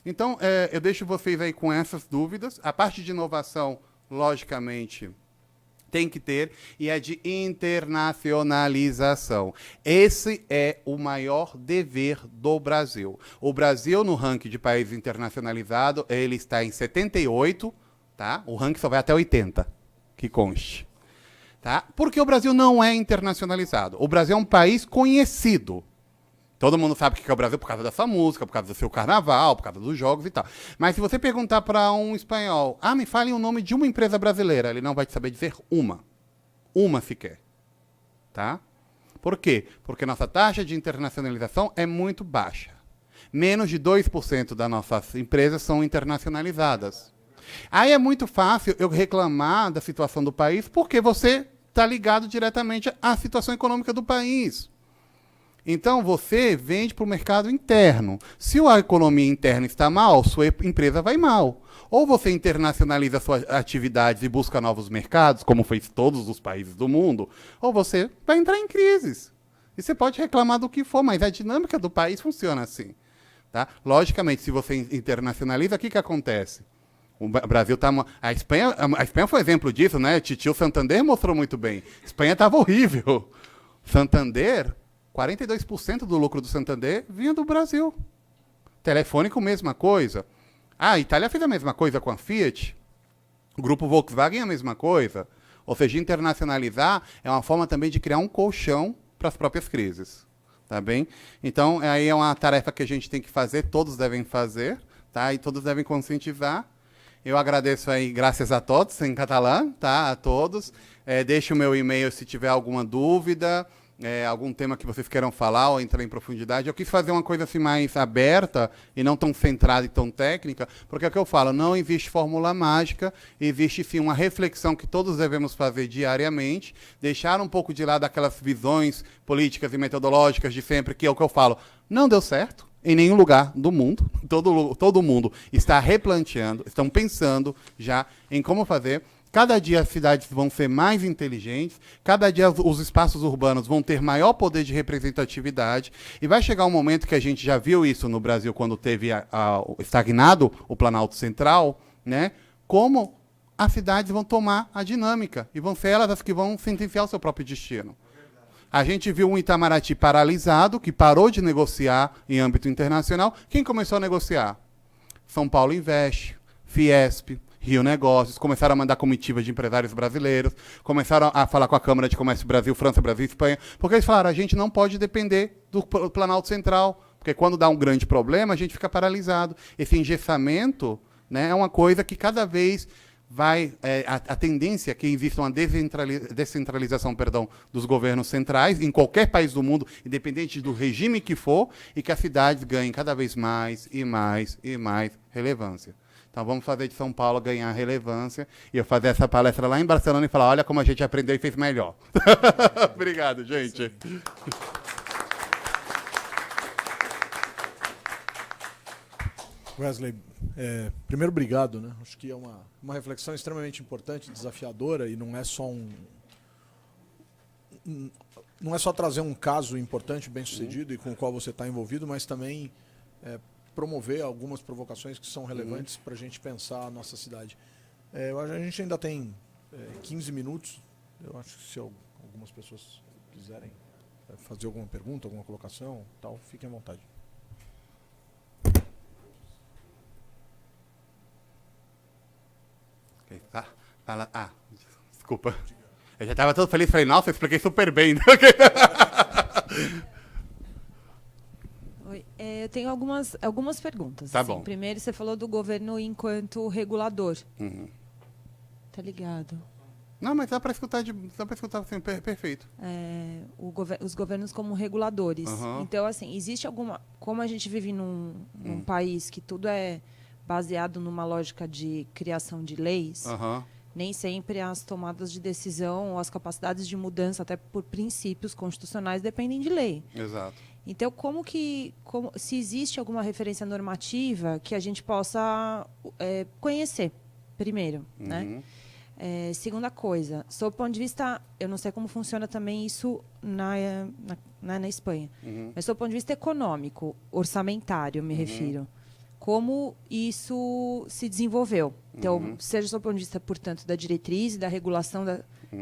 Então, eu deixo vocês aí com essas dúvidas. A parte de inovação, logicamente, tem que ter, e é de internacionalização. Esse é o maior dever do Brasil. O Brasil, no ranking de país internacionalizado, ele está em 78, tá? O ranking só vai até 80, que conste. Tá? Porque o Brasil não é internacionalizado. O Brasil é um país conhecido. Todo mundo sabe o que é o Brasil por causa da sua música, por causa do seu carnaval, por causa dos jogos e tal. Mas se você perguntar para um espanhol, me fale o nome de uma empresa brasileira, ele não vai te saber dizer uma. uma sequer. Tá? Por quê? Porque nossa taxa de internacionalização é muito baixa. Menos de 2% das nossas empresas são internacionalizadas. Aí é muito fácil eu reclamar da situação do país porque você está ligado diretamente à situação econômica do país. Então, você vende para o mercado interno. Se a economia interna está mal, sua empresa vai mal. Ou você internacionaliza suas atividades e busca novos mercados, como fez todos os países do mundo, ou você vai entrar em crises. E você pode reclamar do que for, mas a dinâmica do país funciona assim. Tá? Logicamente, se você internacionaliza, o que acontece? O Brasil está... A Espanha foi exemplo disso, né? Titio Santander mostrou muito bem. A Espanha estava horrível. Santander, 42% do lucro do Santander vinha do Brasil. Telefônico, mesma coisa. A Itália fez a mesma coisa com a Fiat. O grupo Volkswagen é a mesma coisa. Ou seja, internacionalizar é uma forma também de criar um colchão para as próprias crises. Tá bem? Então, aí é uma tarefa que a gente tem que fazer, todos devem fazer, tá? E todos devem conscientizar. Eu agradeço aí, graças a todos, em catalã, tá? A todos. Deixe o meu e-mail se tiver alguma dúvida, algum tema que vocês queiram falar ou entrar em profundidade. Eu quis fazer uma coisa assim mais aberta e não tão centrada e tão técnica, porque é o que eu falo, não existe fórmula mágica, existe sim uma reflexão que todos devemos fazer diariamente, deixar um pouco de lado aquelas visões políticas e metodológicas de sempre, que é o que eu falo, não deu certo em nenhum lugar do mundo, todo mundo está replanteando, estão pensando já em como fazer. Cada dia as cidades vão ser mais inteligentes, cada dia os espaços urbanos vão ter maior poder de representatividade, e vai chegar um momento que a gente já viu isso no Brasil, quando teve estagnado o Planalto Central, né? Como as cidades vão tomar a dinâmica, e vão ser elas as que vão sentenciar o seu próprio destino. A gente viu um Itamaraty paralisado, que parou de negociar em âmbito internacional. Quem começou a negociar? São Paulo Invest, Fiesp, Rio Negócios, começaram a mandar comitiva de empresários brasileiros, começaram a falar com a Câmara de Comércio Brasil, França, Brasil e Espanha, porque eles falaram, a gente não pode depender do Planalto Central, porque quando dá um grande problema, a gente fica paralisado. Esse engessamento, né, é uma coisa que cada vez vai... a tendência é que exista uma descentralização dos governos centrais, em qualquer país do mundo, independente do regime que for, e que as cidades ganhem cada vez mais e mais e mais relevância. Então, vamos fazer de São Paulo ganhar relevância e eu fazer essa palestra lá em Barcelona e falar, olha como a gente aprendeu e fez melhor. Obrigado, gente. Wesley, primeiro, obrigado, né? Acho que é uma reflexão extremamente importante, desafiadora, e não é só não é só trazer um caso importante, bem-sucedido e com o qual você está envolvido, mas também promover algumas provocações que são relevantes para a gente pensar a nossa cidade. A gente ainda tem 15 minutos. Eu acho que se algumas pessoas quiserem fazer alguma pergunta, alguma colocação, tal, fiquem à vontade. Tá. Desculpa. Eu já estava todo feliz, falei, nossa, eu expliquei super bem. Eu tenho algumas perguntas. Tá assim. bom. Primeiro, você falou do governo enquanto regulador. Uhum. Tá ligado? Não, mas dá para escutar assim, perfeito. Os governos como reguladores. Uhum. Então, assim, existe alguma... Como a gente vive num país que tudo é baseado numa lógica de criação de leis, nem sempre as tomadas de decisão ou as capacidades de mudança, até por princípios constitucionais, dependem de lei. Exato. Então, se existe alguma referência normativa que a gente possa conhecer, primeiro, né? Segunda coisa, sob o ponto de vista, eu não sei como funciona também isso na Espanha, mas sob o ponto de vista econômico, orçamentário, me refiro, como isso se desenvolveu. Então, seja sob o ponto de vista, portanto, da diretriz e da regulação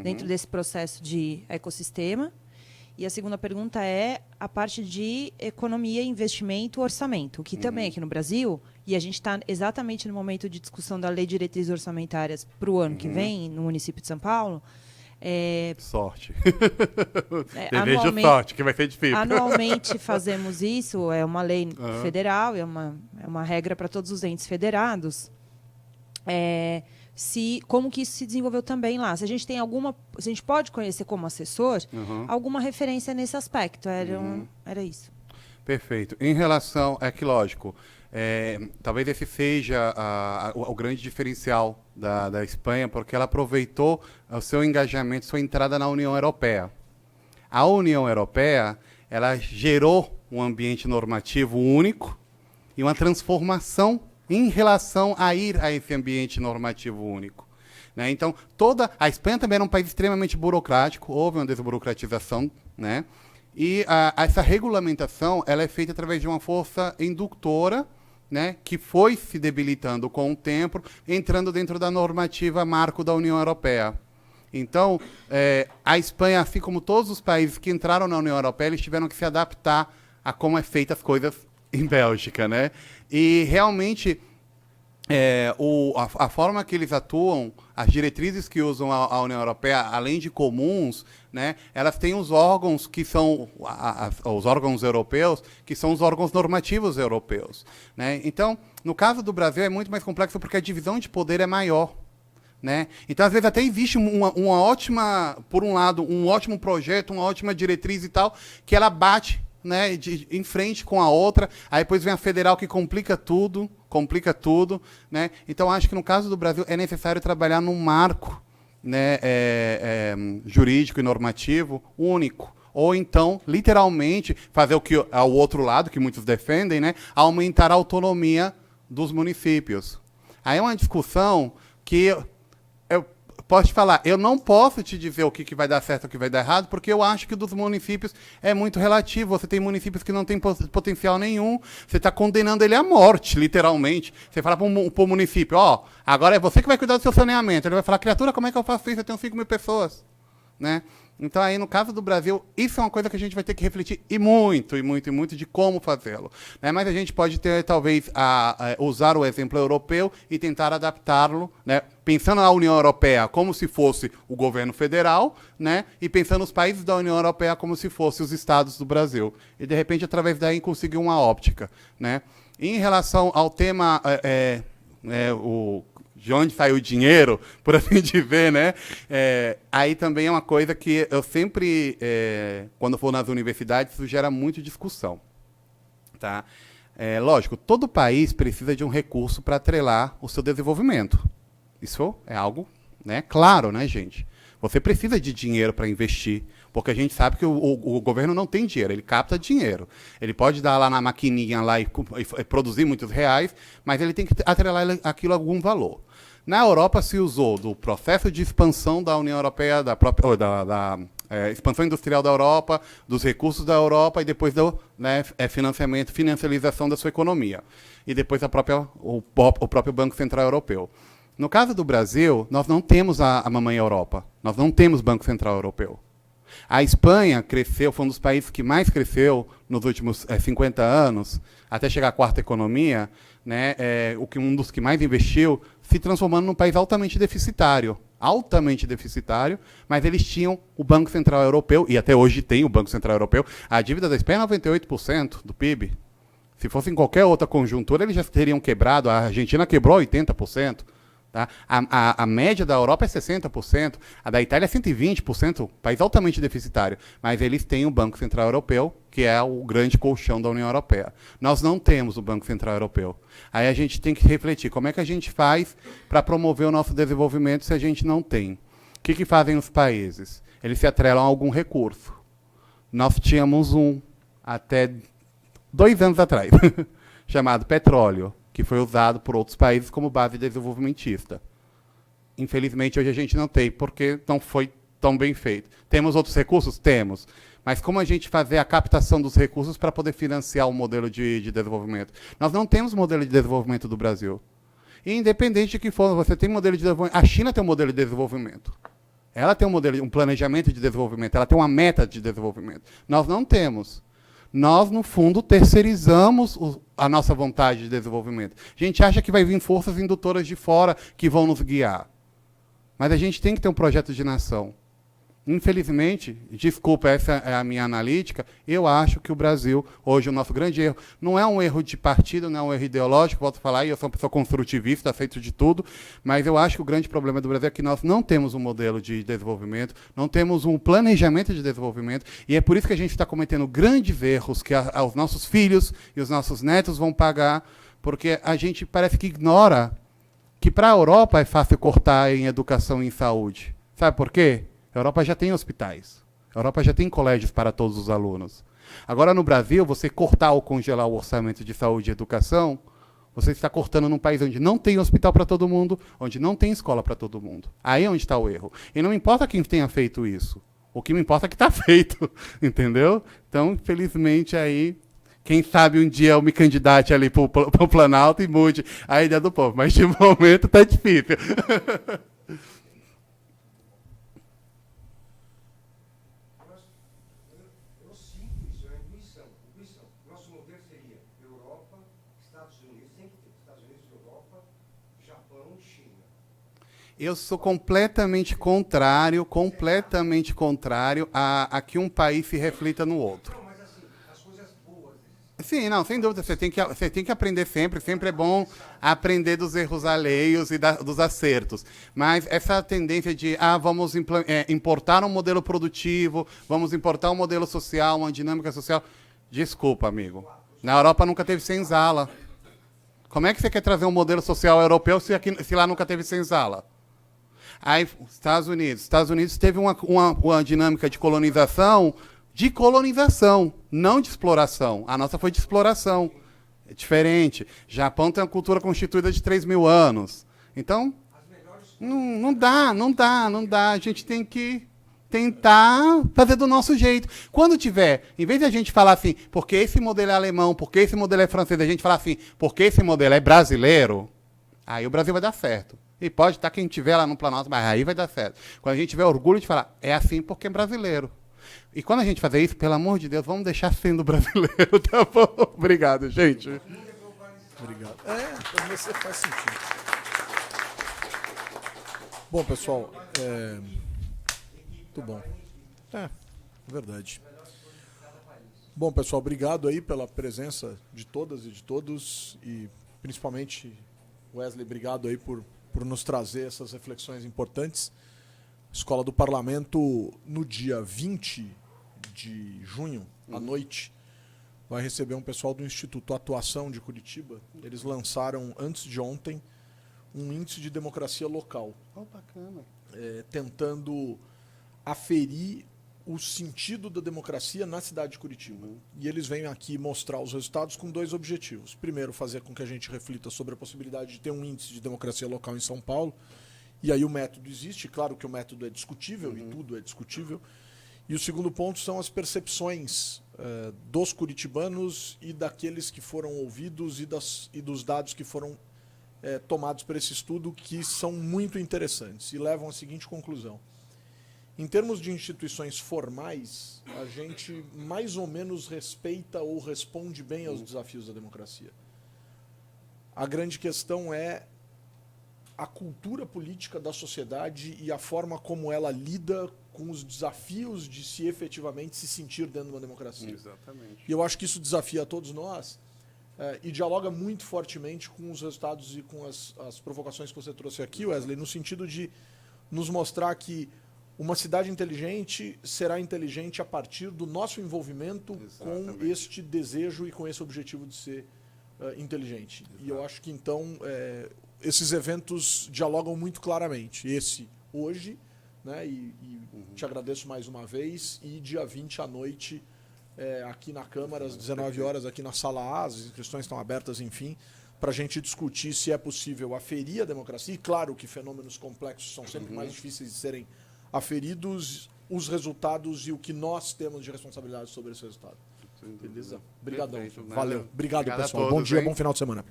dentro desse processo de ecossistema. E a segunda pergunta é a parte de economia, investimento, orçamento, que também aqui no Brasil, e a gente está exatamente no momento de discussão da Lei de Diretrizes Orçamentárias para o ano que vem, no município de São Paulo. Sorte. Desejo sorte, que vai ser difícil. Anualmente fazemos isso, é uma lei federal, é uma regra para todos os entes federados, como que isso se desenvolveu também lá. Se a gente tem se a gente pode conhecer como assessor, alguma referência nesse aspecto. Era isso. Perfeito. Em relação, é que lógico, talvez esse seja o grande diferencial da Espanha, porque ela aproveitou o seu engajamento, sua entrada na União Europeia. A União Europeia, ela gerou um ambiente normativo único e uma transformação em relação a ir a esse ambiente normativo único. Né? Então, a Espanha também era um país extremamente burocrático, houve uma desburocratização, né? E essa regulamentação ela é feita através de uma força indutora, né, que foi se debilitando com o tempo, entrando dentro da normativa marco da União Europeia. Então, a Espanha, assim como todos os países que entraram na União Europeia, eles tiveram que se adaptar a como é feita as coisas em Bélgica, né? E realmente a forma que eles atuam, as diretrizes que usam a União Europeia, além de comuns, né, elas têm os órgãos que são os órgãos europeus, que são os órgãos normativos europeus. Né? Então, no caso do Brasil, é muito mais complexo porque a divisão de poder é maior. Né? Então, às vezes, até existe uma ótima, por um lado, um ótimo projeto, uma ótima diretriz e tal, que ela bate, né, em frente com a outra, aí depois vem a federal que complica tudo, né? Então, acho que no caso do Brasil é necessário trabalhar num marco, né, jurídico e normativo único. Ou então, literalmente, fazer o que é o outro lado, que muitos defendem, né, aumentar a autonomia dos municípios. Aí é uma discussão que eu posso te falar, eu não posso te dizer o que vai dar certo e o que vai dar errado, porque eu acho que dos municípios é muito relativo. Você tem municípios que não têm potencial nenhum, você está condenando ele à morte, literalmente. Você fala para o município, agora é você que vai cuidar do seu saneamento. Ele vai falar, criatura, como é que eu faço isso? Eu tenho 5.000 pessoas. Né? Então, aí, no caso do Brasil, isso é uma coisa que a gente vai ter que refletir e muito de como fazê-lo. Né? Mas a gente pode ter, talvez, usar o exemplo europeu e tentar adaptá-lo, né? Pensando na União Europeia como se fosse o governo federal, né? E pensando os países da União Europeia como se fossem os estados do Brasil. E, de repente, através daí, conseguir uma óptica. Né? Em relação ao tema... de onde saiu o dinheiro, por assim dizer, né? Aí também é uma coisa que eu sempre, quando for nas universidades, isso gera muito discussão. Tá? Lógico, todo país precisa de um recurso para atrelar o seu desenvolvimento. Isso é algo, né, claro, né, gente? Você precisa de dinheiro para investir, porque a gente sabe que o governo não tem dinheiro, ele capta dinheiro. Ele pode dar lá na maquininha lá e produzir muitos reais, mas ele tem que atrelar aquilo a algum valor. Na Europa se usou do processo de expansão da União Europeia, da expansão industrial da Europa, dos recursos da Europa e depois do, né, financiarização da sua economia. E depois o próprio Banco Central Europeu. No caso do Brasil, nós não temos a mamãe Europa. Nós não temos Banco Central Europeu. A Espanha cresceu, foi um dos países que mais cresceu nos últimos 50 anos, até chegar à quarta economia, né, um dos que mais investiu, se transformando num país altamente deficitário, mas eles tinham o Banco Central Europeu, e até hoje tem o Banco Central Europeu. A dívida da Espanha é 98% do PIB. Se fosse em qualquer outra conjuntura, eles já teriam quebrado. A Argentina quebrou 80%. Tá? A média da Europa é 60%, a da Itália é 120%, país altamente deficitário. Mas eles têm o Banco Central Europeu, que é o grande colchão da União Europeia. Nós não temos o Banco Central Europeu. Aí a gente tem que refletir como é que a gente faz para promover o nosso desenvolvimento se a gente não tem. O que fazem os países? Eles se atrelam a algum recurso. Nós tínhamos até 2 anos atrás, chamado petróleo, que foi usado por outros países como base desenvolvimentista. Infelizmente, hoje a gente não tem, porque não foi tão bem feito. Temos outros recursos? Temos. Mas como a gente fazer a captação dos recursos para poder financiar o modelo de desenvolvimento? Nós não temos modelo de desenvolvimento do Brasil. E independente de que for, você tem modelo de desenvolvimento. A China tem um modelo de desenvolvimento. Ela tem um planejamento de desenvolvimento, ela tem uma meta de desenvolvimento. Nós não temos. Nós, no fundo, terceirizamos a nossa vontade de desenvolvimento. A gente acha que vai vir forças indutoras de fora que vão nos guiar. Mas a gente tem que ter um projeto de nação. Infelizmente, desculpa, essa é a minha analítica, eu acho que o Brasil, hoje, o nosso grande erro, não é um erro de partido, não é um erro ideológico, volto a falar, e eu sou uma pessoa construtivista, aceito de tudo, mas eu acho que o grande problema do Brasil é que nós não temos um modelo de desenvolvimento, não temos um planejamento de desenvolvimento, e é por isso que a gente está cometendo grandes erros que os nossos filhos e os nossos netos vão pagar, porque a gente parece que ignora que para a Europa é fácil cortar em educação e em saúde. Sabe por quê? A Europa já tem hospitais. A Europa já tem colégios para todos os alunos. Agora, no Brasil, você cortar ou congelar o orçamento de saúde e educação, você está cortando num país onde não tem hospital para todo mundo, onde não tem escola para todo mundo. Aí é onde está o erro. E não importa quem tenha feito isso. O que me importa é que está feito. Entendeu? Então, infelizmente, aí, quem sabe um dia eu me candidate ali para o Planalto e mude a ideia do povo. Mas, de momento, está difícil. Nosso modelo seria Europa, Estados Unidos, tem que ter Estados Unidos, Europa, Japão e China. Eu sou completamente contrário a que um país se reflita no outro. Não, mas assim, as coisas boas. Sim, não, sem dúvida. Você tem que aprender sempre. Sempre é bom aprender dos erros alheios e dos acertos. Mas essa tendência de vamos importar um modelo produtivo, vamos importar um modelo social, uma dinâmica social. Desculpa, amigo. Na Europa nunca teve senzala. Como é que você quer trazer um modelo social europeu se lá nunca teve senzala? Aí, Estados Unidos teve uma dinâmica de colonização, não de exploração. A nossa foi de exploração. É diferente. Japão tem uma cultura constituída de 3.000 anos. Então, não dá. A gente tem que tentar fazer do nosso jeito. Quando tiver, em vez de a gente falar assim, porque esse modelo é alemão, porque esse modelo é francês, a gente falar assim, porque esse modelo é brasileiro, aí o Brasil vai dar certo. E pode estar quem tiver lá no Planalto, mas aí vai dar certo. Quando a gente tiver orgulho de falar, é assim porque é brasileiro. E quando a gente fazer isso, pelo amor de Deus, vamos deixar sendo brasileiro, tá bom? Obrigado, gente. Obrigado. Para você faz sentido. Bom, pessoal, muito bom. Verdade. Bom, pessoal, obrigado aí pela presença de todas e de todos e principalmente Wesley, obrigado aí por nos trazer essas reflexões importantes. Escola do Parlamento, no dia 20 de junho, à noite, vai receber um pessoal do Instituto Atuação de Curitiba. Eles lançaram, antes de ontem, um índice de democracia local. Bacana. Tentando aferir o sentido da democracia na cidade de Curitiba. E eles vêm aqui mostrar os resultados com 2 objetivos. Primeiro, fazer com que a gente reflita sobre a possibilidade de ter um índice de democracia local em São Paulo. E aí o método existe, claro que o método é discutível, e tudo é discutível. E o segundo ponto são as percepções dos curitibanos e daqueles que foram ouvidos e dos dados que foram tomados por esse estudo, que são muito interessantes e levam à seguinte conclusão. Em termos de instituições formais, a gente mais ou menos respeita ou responde bem aos desafios da democracia. A grande questão é a cultura política da sociedade e a forma como ela lida com os desafios de se efetivamente se sentir dentro de uma democracia. Exatamente. E eu acho que isso desafia a todos nós e dialoga muito fortemente com os resultados e com as provocações que você trouxe aqui, Wesley, no sentido de nos mostrar que uma cidade inteligente será inteligente a partir do nosso envolvimento com este desejo e com esse objetivo de ser inteligente. Exato. E eu acho que, então, esses eventos dialogam muito claramente. Esse, hoje, né, e te agradeço mais uma vez, e dia 20 à noite, aqui na Câmara, às 19 horas, aqui na Sala A, as inscrições estão abertas, enfim, para a gente discutir se é possível aferir a democracia. E claro que fenômenos complexos são sempre mais difíceis de serem aferidos, os resultados e o que nós temos de responsabilidade sobre esse resultado. Beleza? Obrigadão. Valeu. Obrigado, pessoal. Bom dia, bom final de semana.